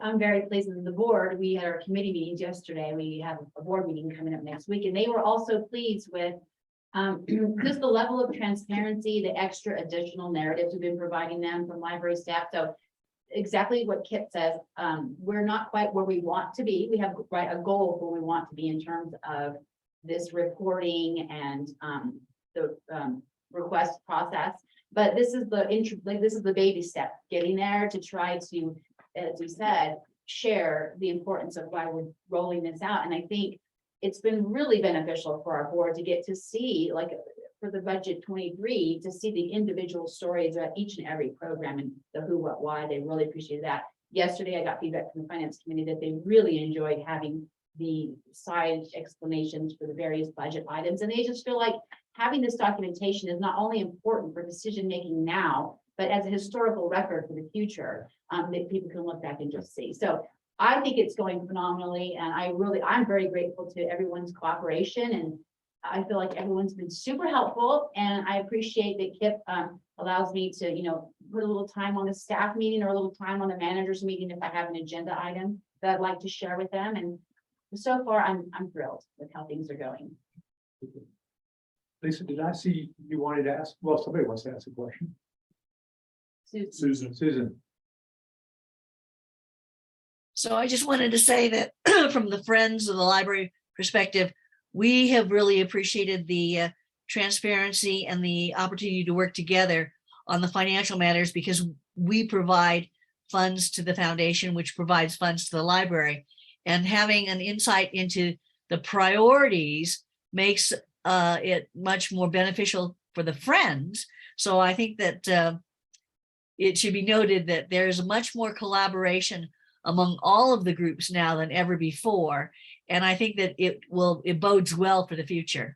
Speaker 9: I'm very pleased with the board. We had our committee meetings yesterday. We have a board meeting coming up next week, and they were also pleased with just the level of transparency, the extra additional narratives we've been providing them from library staff. So exactly what Kip says, we're not quite where we want to be. We have a goal of where we want to be in terms of this reporting and the request process. But this is the baby step, getting there to try to, as we said, share the importance of why we're rolling this out. And I think it's been really beneficial for our board to get to see, like for the budget 23, to see the individual stories about each and every program and the who, what, why. They really appreciated that. Yesterday, I got feedback from the finance committee that they really enjoyed having the side explanations for the various budget items. And they just feel like having this documentation is not only important for decision-making now, but as a historical record for the future, that people can look back and just see. So I think it's going phenomenally, and I'm very grateful to everyone's cooperation, and I feel like everyone's been super helpful, and I appreciate that Kip allows me to, put a little time on the staff meeting or a little time on the managers meeting if I have an agenda item that I'd like to share with them. And so far, I'm thrilled with how things are going.
Speaker 1: Lisa, did I see you wanted to ask? Well, somebody wants to ask a question.
Speaker 2: Susan.
Speaker 1: Susan.
Speaker 10: So I just wanted to say that from the Friends of the Library perspective, we have really appreciated the transparency and the opportunity to work together on the financial matters, because we provide funds to the foundation, which provides funds to the library. And having an insight into the priorities makes it much more beneficial for the Friends. So I think that it should be noted that there's much more collaboration among all of the groups now than ever before. And I think that it bodes well for the future.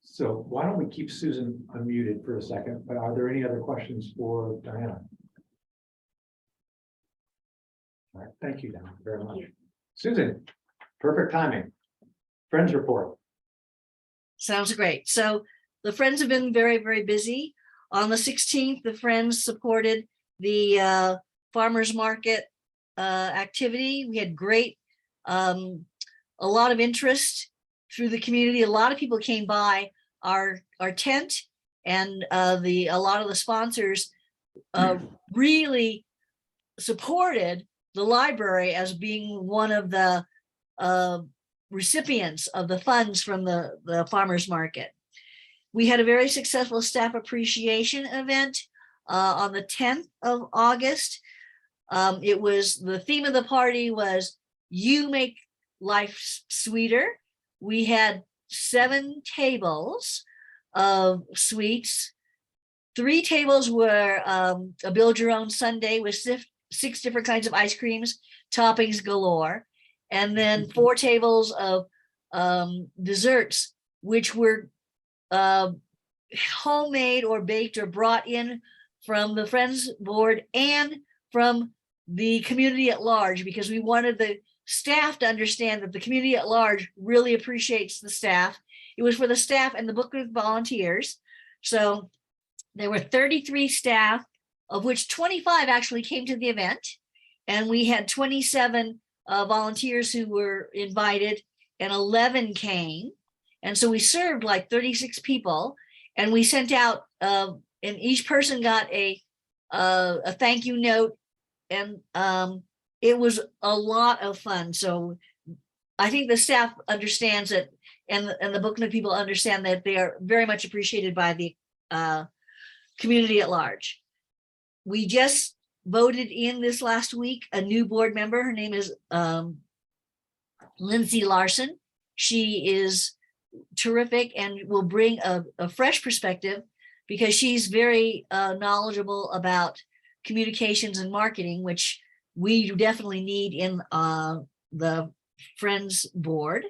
Speaker 1: So why don't we keep Susan unmuted for a second, but are there any other questions for Diana? All right, thank you, Diana, very much. Susan, perfect timing. Friends report.
Speaker 10: Sounds great. So the Friends have been very, very busy. On the 16th, the Friends supported the farmers market activity. We had great, a lot of interest through the community. A lot of people came by our tent, and a lot of the sponsors really supported the library as being one of the recipients of the funds from the farmers market. We had a very successful staff appreciation event on the 10th of August. The theme of the party was "You Make Life Sweeter." We had 7 tables of sweets. 3 tables were a build your own sundae with 6 different kinds of ice creams, toppings galore. And then 4 tables of desserts, which were homemade or baked or brought in from the Friends board and from the community at large, because we wanted the staff to understand that the community at large really appreciates the staff. It was for the staff and the book group volunteers. So there were 33 staff, of which 25 actually came to the event. And we had 27 volunteers who were invited, and 11 came. And so we served like 36 people, and we sent out, and each person got a thank you note. And it was a lot of fun. So I think the staff understands it, and the book nook people understand that they are very much appreciated by the community at large. We just voted in this last week a new board member. Her name is Lindsay Larson. She is terrific and will bring a fresh perspective, because she's very knowledgeable about communications and marketing, which we definitely need in the Friends board.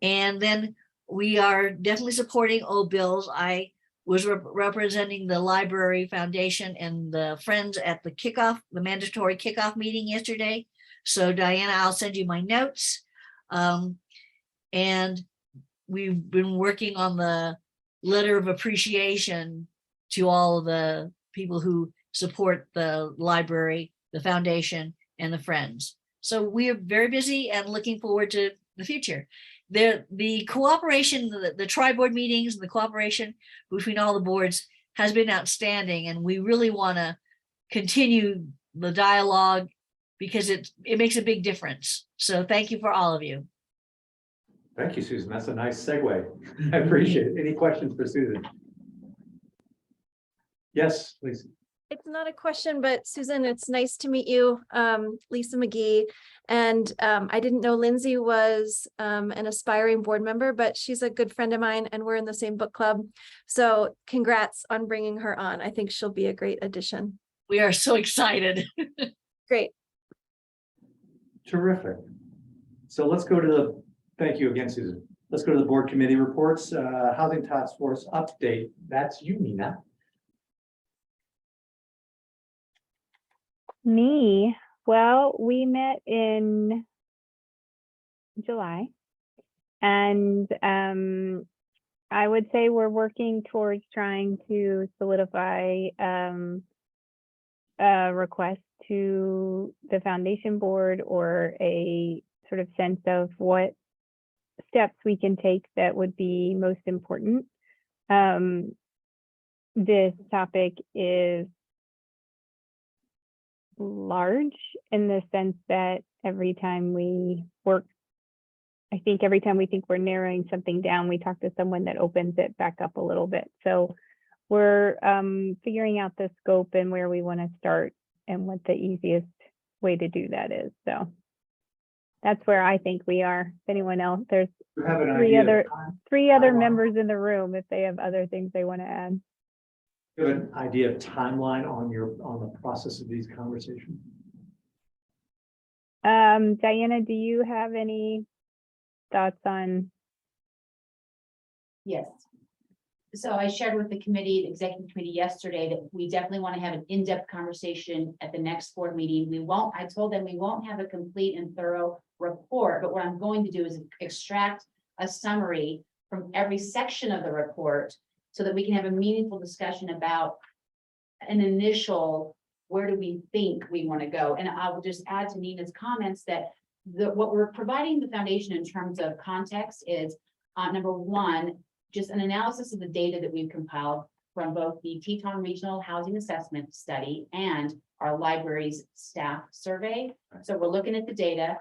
Speaker 10: And then we are definitely supporting old bills. I was representing the Library Foundation and the Friends at the kickoff, the mandatory kickoff meeting yesterday. So Diana, I'll send you my notes. And we've been working on the letter of appreciation to all of the people who support the library, the foundation, and the Friends. So we are very busy and looking forward to the future. The cooperation, the tri-board meetings and the cooperation between all the boards has been outstanding, and we really want to continue the dialogue, because it makes a big difference. So thank you for all of you.
Speaker 1: Thank you, Susan. That's a nice segue. I appreciate it. Any questions for Susan? Yes, please.
Speaker 5: It's not a question, but Susan, it's nice to meet you, Lisa McGee. And I didn't know Lindsay was an aspiring board member, but she's a good friend of mine, and we're in the same book club. So congrats on bringing her on. I think she'll be a great addition.
Speaker 10: We are so excited.
Speaker 5: Great.
Speaker 1: Terrific. So let's go to thank you again, Susan. Let's go to the board committee reports. Housing Task Force update. That's you, Nina.
Speaker 3: Me, Well, we met in July. And I would say we're working towards trying to solidify a request to the foundation board or a sort of sense of what steps we can take that would be most important. This topic is large in the sense that every time we work, I think every time we think we're narrowing something down, we talk to someone that opens it back up a little bit. So we're figuring out the scope and where we want to start and what the easiest way to do that is. So that's where I think we are. If anyone else, there's
Speaker 1: You have an
Speaker 3: three
Speaker 1: idea of
Speaker 3: other
Speaker 1: time-
Speaker 3: three other
Speaker 1: timeline?
Speaker 3: members in the room if they have other things they want to add.
Speaker 1: You have an idea of timeline on the process of these conversations?
Speaker 3: Diana, do you have any thoughts on?
Speaker 9: Yes. So I shared with the committee, the executive committee yesterday, that we definitely want to have an in-depth conversation at the next board meeting. I told them we won't have a complete and thorough report, but what I'm going to do is extract a summary from every section of the report so that we can have a meaningful discussion about an initial, where do we think we want to go? And I will just add to Nina's comments that what we're providing the foundation in terms of context is, number one, just an analysis of the data that we've compiled from both the Teton Regional Housing Assessment Study and our library's staff survey. So we're looking at the data,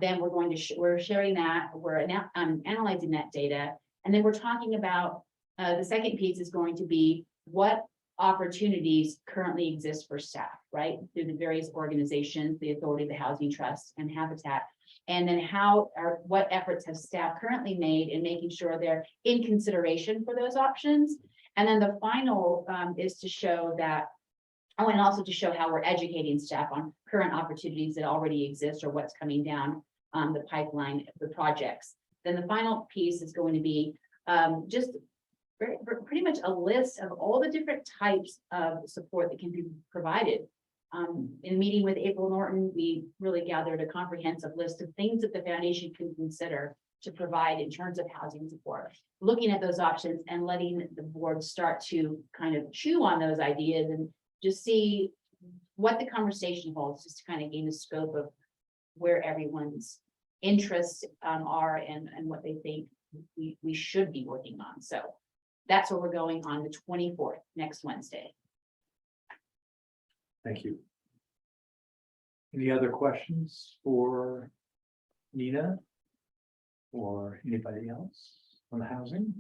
Speaker 9: then we're going to, we're sharing that, we're analyzing that data. And then we're talking about, the second piece is going to be what opportunities currently exist for staff, right? Through the various organizations, the Authority, the Housing Trust, and Habitat. And then what efforts have staff currently made in making sure they're in consideration for those options. And then the final is to show that, and also to show how we're educating staff on current opportunities that already exist or what's coming down the pipeline of the projects. Then the final piece is going to be just pretty much a list of all the different types of support that can be provided. In a meeting with April Norton, we really gathered a comprehensive list of things that the foundation can consider to provide in terms of housing support. Looking at those options and letting the board start to kind of chew on those ideas and just see what the conversation holds, just to kind of gain the scope of where everyone's interests are and what they think we should be working on. So that's where we're going on the 24th, next Wednesday.
Speaker 1: Thank you. Any other questions for Nina or anybody else on housing?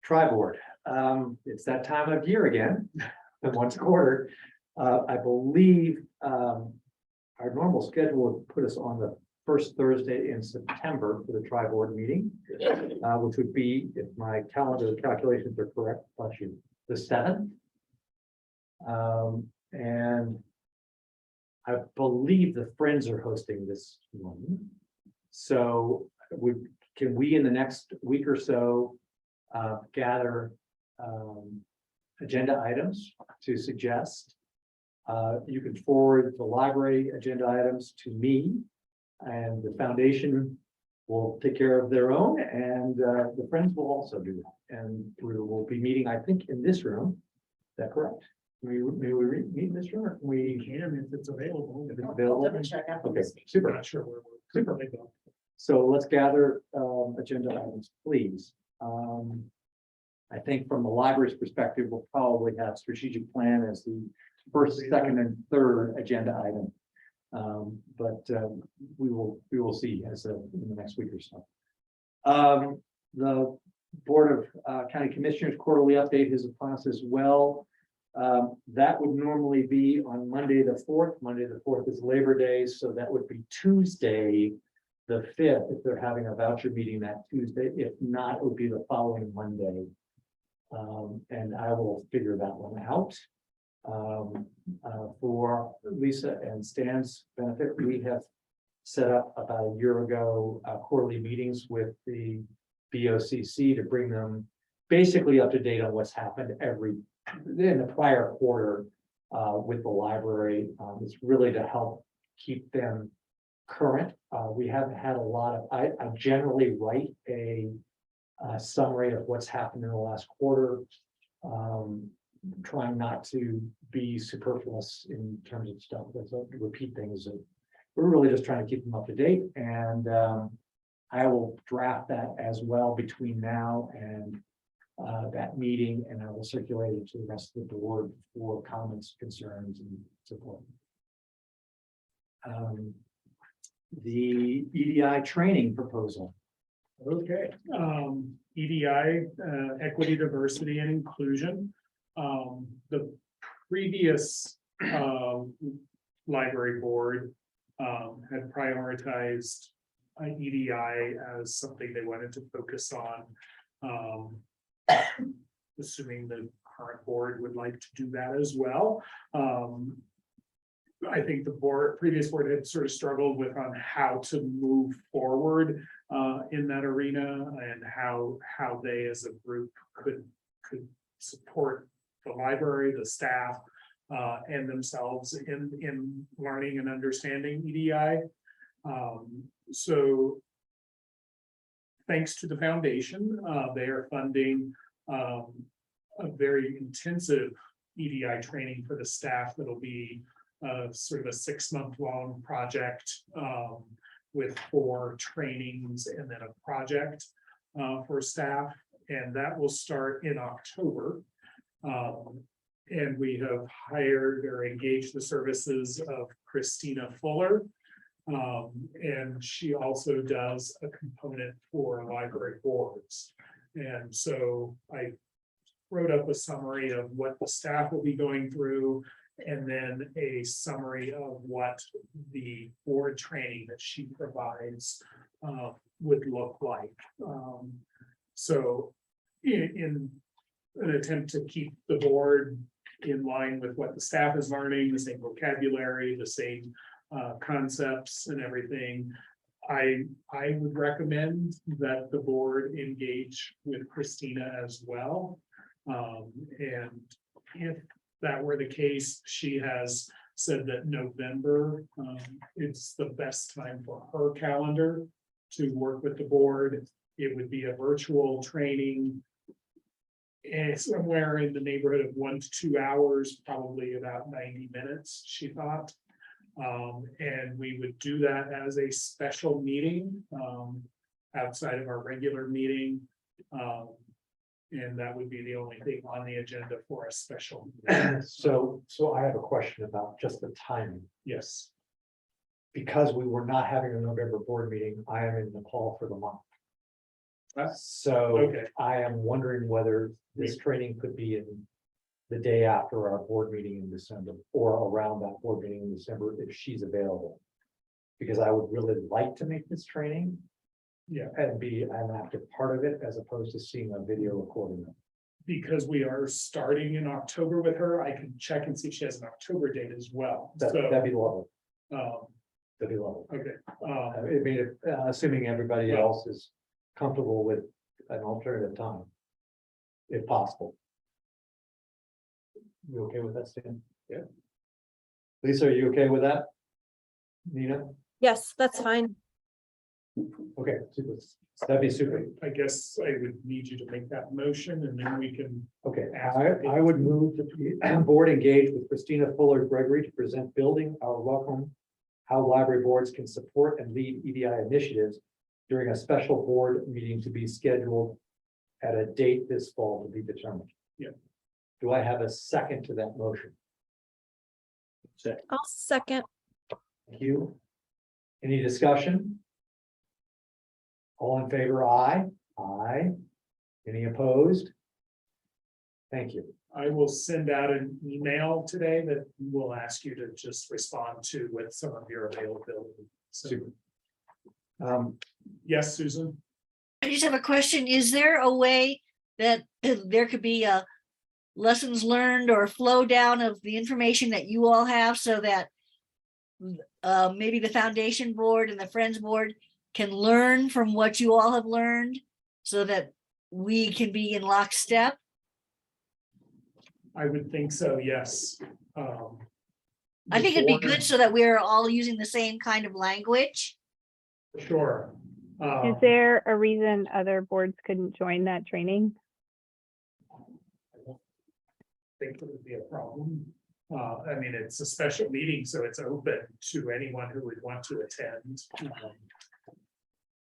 Speaker 1: Tri-board, it's that time of year again, once a quarter. I believe our normal schedule would put us on the first Thursday in September for the tri-board meeting, which would be, if my calendar calculations are correct, bless you, the 7th. And I believe the Friends are hosting this one. So can we in the next week or so gather agenda items to suggest? You can forward the library agenda items to me, and the foundation will take care of their own, and the Friends will also do that. And we will be meeting, I think, in this room. Is that correct? May we meet in this room? Or can we
Speaker 2: can if it's available.
Speaker 1: if it's available?
Speaker 4: Double check after
Speaker 1: Okay,
Speaker 4: this meeting.
Speaker 1: super.
Speaker 2: Not sure where we're.
Speaker 1: Super. So let's gather agenda items, please. I think from the library's perspective, we'll probably have strategic plan as the first, second, and third agenda item. But we will see as in the next week or so. The Board of County Commissioners quarterly update is upon us as well. That would normally be on Monday the 4th. Monday the 4th is Labor Day, so that would be Tuesday the 5th if they're having a voucher meeting that Tuesday. If not, it would be the following Monday. And I will figure that one out. For Lisa and Stan's benefit, we have set up about a year ago quarterly meetings with the BOCC to bring them basically up to date on what's happened in the prior quarter with the library. It's really to help keep them current. We haven't had a lot of, I generally write a summary of what's happened in the last quarter. Trying not to be superfluous in terms of stuff, let's repeat things. We're really just trying to keep them up to date, and I will draft that as well between now and that meeting, and I will circulate it to the rest of the board for comments, concerns, and support. The EDI training proposal.
Speaker 2: Okay, EDI, equity, diversity, and inclusion. The previous library board had prioritized EDI as something they wanted to focus on. Assuming the current board would like to do that as well. I think the previous board had sort of struggled with on how to move forward in that arena, and how they as a group could support the library, the staff, and themselves in learning and understanding EDI. So thanks to the foundation, they are funding a very intensive EDI training for the staff. That'll be sort of a 6-month-long project with 4 trainings and then a project for staff, and that will start in October. And we have hired or engaged the services of Christina Fuller. And she also does a component for library boards. And so I wrote up a summary of what the staff will be going through, and then a summary of what the board training that she provides would look like. So in an attempt to keep the board in line with what the staff is learning, the same vocabulary, the same concepts and everything, I would recommend that the board engage with Christina as well. And if that were the case, she has said that November is the best time for her calendar to work with the board. It would be a virtual training, and somewhere in the neighborhood of 1 to 2 hours, probably about 90 minutes, she thought. And we would do that as a special meeting outside of our regular meeting. And that would be the only thing on the agenda for a special meeting.
Speaker 1: So I have a question about just the timing.
Speaker 2: Yes,
Speaker 1: Because we were not having a November board meeting, I am in Nepal for the month. So
Speaker 2: okay.
Speaker 1: I am wondering whether this training could be in the day after our board meeting in December, or around that board meeting in December, if she's available. Because I would really like to make this training.
Speaker 2: Yeah.
Speaker 1: And be an active part of it, as opposed to seeing a video recording.
Speaker 2: Because we are starting in October with her, I can check and see if she has an October date as well.
Speaker 1: That'd be lovely.
Speaker 2: Um,
Speaker 1: That'd be lovely.
Speaker 2: okay.
Speaker 1: I mean, assuming everybody else is comfortable with an alternative time, if possible. You okay with that, Stan?
Speaker 2: Yeah.
Speaker 1: Lisa, are you okay with that? Nina?
Speaker 5: Yes, that's fine.
Speaker 1: Okay, super. That'd be super.
Speaker 2: I guess I would need you to make that motion, and then we can.
Speaker 1: Okay, I would move that the board engage with Christina Fuller Gregory to present building our welcome, how library boards can support and lead EDI initiatives during a special board meeting to be scheduled at a date this fall to be determined.
Speaker 2: Yeah.
Speaker 1: Do I have a second to that motion?
Speaker 5: I'll second.
Speaker 1: Thank you. Any discussion? All in favor, aye. Aye. Any opposed? Thank you.
Speaker 2: I will send out an email today that will ask you to just respond to with some of your availability. So,
Speaker 1: Super.
Speaker 2: yes, Susan?
Speaker 10: I just have a question. Is there a way that there could be a lessons learned or flow down of the information that you all have, so that maybe the foundation board and the Friends board can learn from what you all have learned, so that we can be in lockstep?
Speaker 2: I would think so, yes.
Speaker 10: I think it'd be
Speaker 2: before-
Speaker 10: good so that we're all using the same kind of language.
Speaker 2: Sure.
Speaker 3: Is there a reason other boards couldn't join that training?
Speaker 2: Think it would be a problem. I mean, it's a special meeting, so it's open to anyone who would want to attend.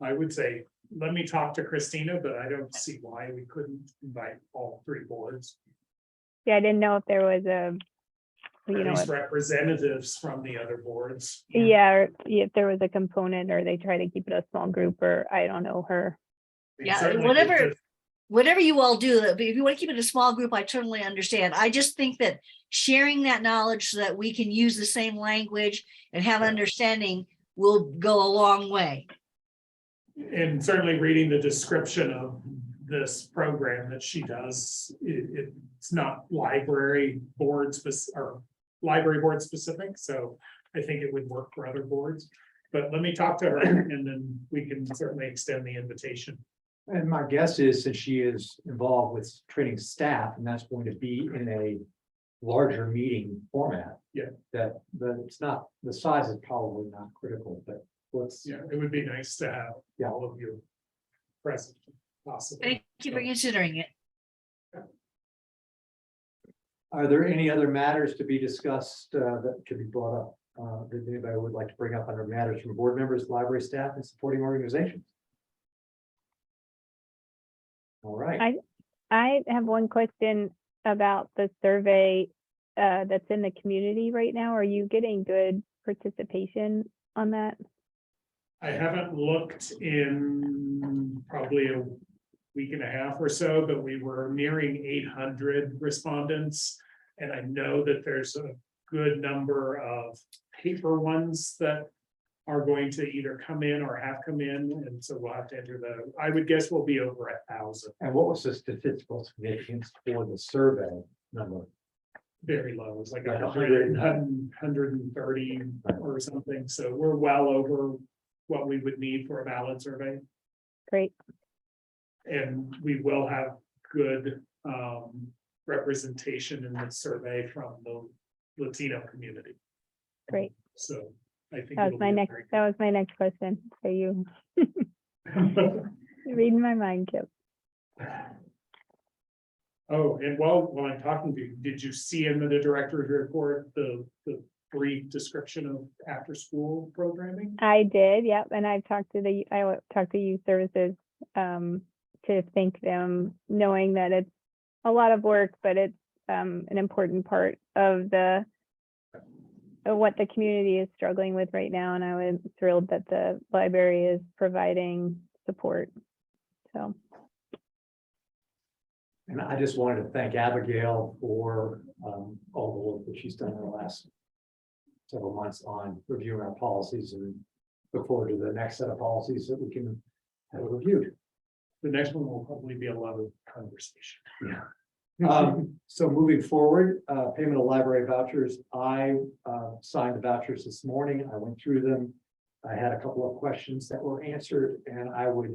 Speaker 2: I would say, let me talk to Christina, but I don't see why we couldn't invite all three boards.
Speaker 3: Yeah, I didn't know if there was a,
Speaker 2: At
Speaker 3: you know,
Speaker 2: least representatives from the other boards.
Speaker 3: yeah, or if there was a component, or they try to keep it a small group, or I don't know her.
Speaker 2: I mean,
Speaker 10: Yeah,
Speaker 2: certainly
Speaker 10: whatever.
Speaker 2: if-
Speaker 10: Whatever you all do, if you want to keep it a small group, I totally understand. I just think that sharing that knowledge so that we can use the same language and have
Speaker 2: Yeah.
Speaker 10: understanding will go a long way.
Speaker 2: And certainly reading the description of this program that she does, it's not library board or library board specific, so I think it would work for other boards. But let me talk to her and then we can certainly extend the invitation.
Speaker 1: And my guess is, since she is involved with training staff, and that's going to be in a larger meeting format.
Speaker 2: Yeah.
Speaker 1: That it's not, the size is probably not critical, but let's.
Speaker 2: Yeah, it would be nice to have
Speaker 1: Yeah.
Speaker 2: all of you present, possibly.
Speaker 10: Thank you for considering it.
Speaker 1: Are there any other matters to be discussed that could be brought up? That anybody would like to bring up under matters from board members, library staff, and supporting organizations? All right.
Speaker 3: I have one question about the survey that's in the community right now. Are you getting good participation on that?
Speaker 2: I haven't looked in probably a week and a half or so, but we were nearing 800 respondents. And I know that there's a good number of paper ones that are going to either come in or have come in. And so we'll have to enter I would guess we'll be over 1,000,
Speaker 1: And what was the statistical significance for the survey number?
Speaker 2: very low. It's like
Speaker 1: Like
Speaker 2: 100, 130 or something. So we're well over what we would need for a valid survey.
Speaker 3: Great.
Speaker 2: And we will have good representation in the survey from the Latino community.
Speaker 3: Great.
Speaker 2: So I think.
Speaker 3: That was
Speaker 2: it'll
Speaker 3: my
Speaker 2: be a
Speaker 3: next,
Speaker 2: very
Speaker 3: that was my next question. So you
Speaker 2: good-
Speaker 3: reading my mind, Kip.
Speaker 2: Oh, and while I'm talking to you, did you see in the director's report, the brief description of after-school programming?
Speaker 3: I did, yep, and I talked to youth services to thank them, knowing that it's a lot of work, but it's an important part of what the community is struggling with right now, and I was thrilled that the library is providing support. So
Speaker 1: And I just wanted to thank Abigail for all the work that she's done in the last several months on reviewing our policies, and look forward to the next set of policies that we can have reviewed.
Speaker 2: The next one will probably be a lot of conversation.
Speaker 1: So moving forward, payment of library vouchers, I signed the vouchers this morning. I went through them. I had a couple of questions that were answered, and I would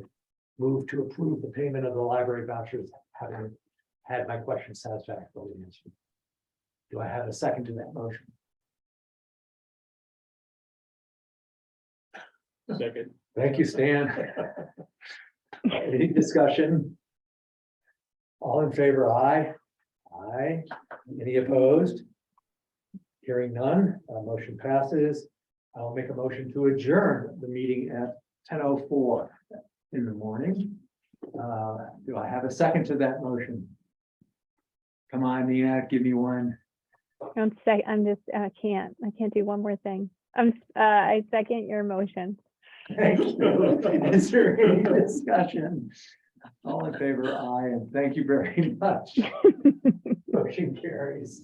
Speaker 1: move to approve the payment of the library vouchers, having had my questions satisfactorily answered. Do I have a second to that motion?
Speaker 8: Second.
Speaker 1: Thank you, Stan. Any discussion? All in favor, aye? Aye. Any opposed? Hearing none, motion passes. I'll make a motion to adjourn the meeting at 10:04 in the morning. Do I have a second to that motion? Come on, Nina, give me one.
Speaker 3: I can't do one more thing. I second your motion.
Speaker 1: Thank you. Is there any discussion? All in favor, aye, and thank you very much. Motion carries.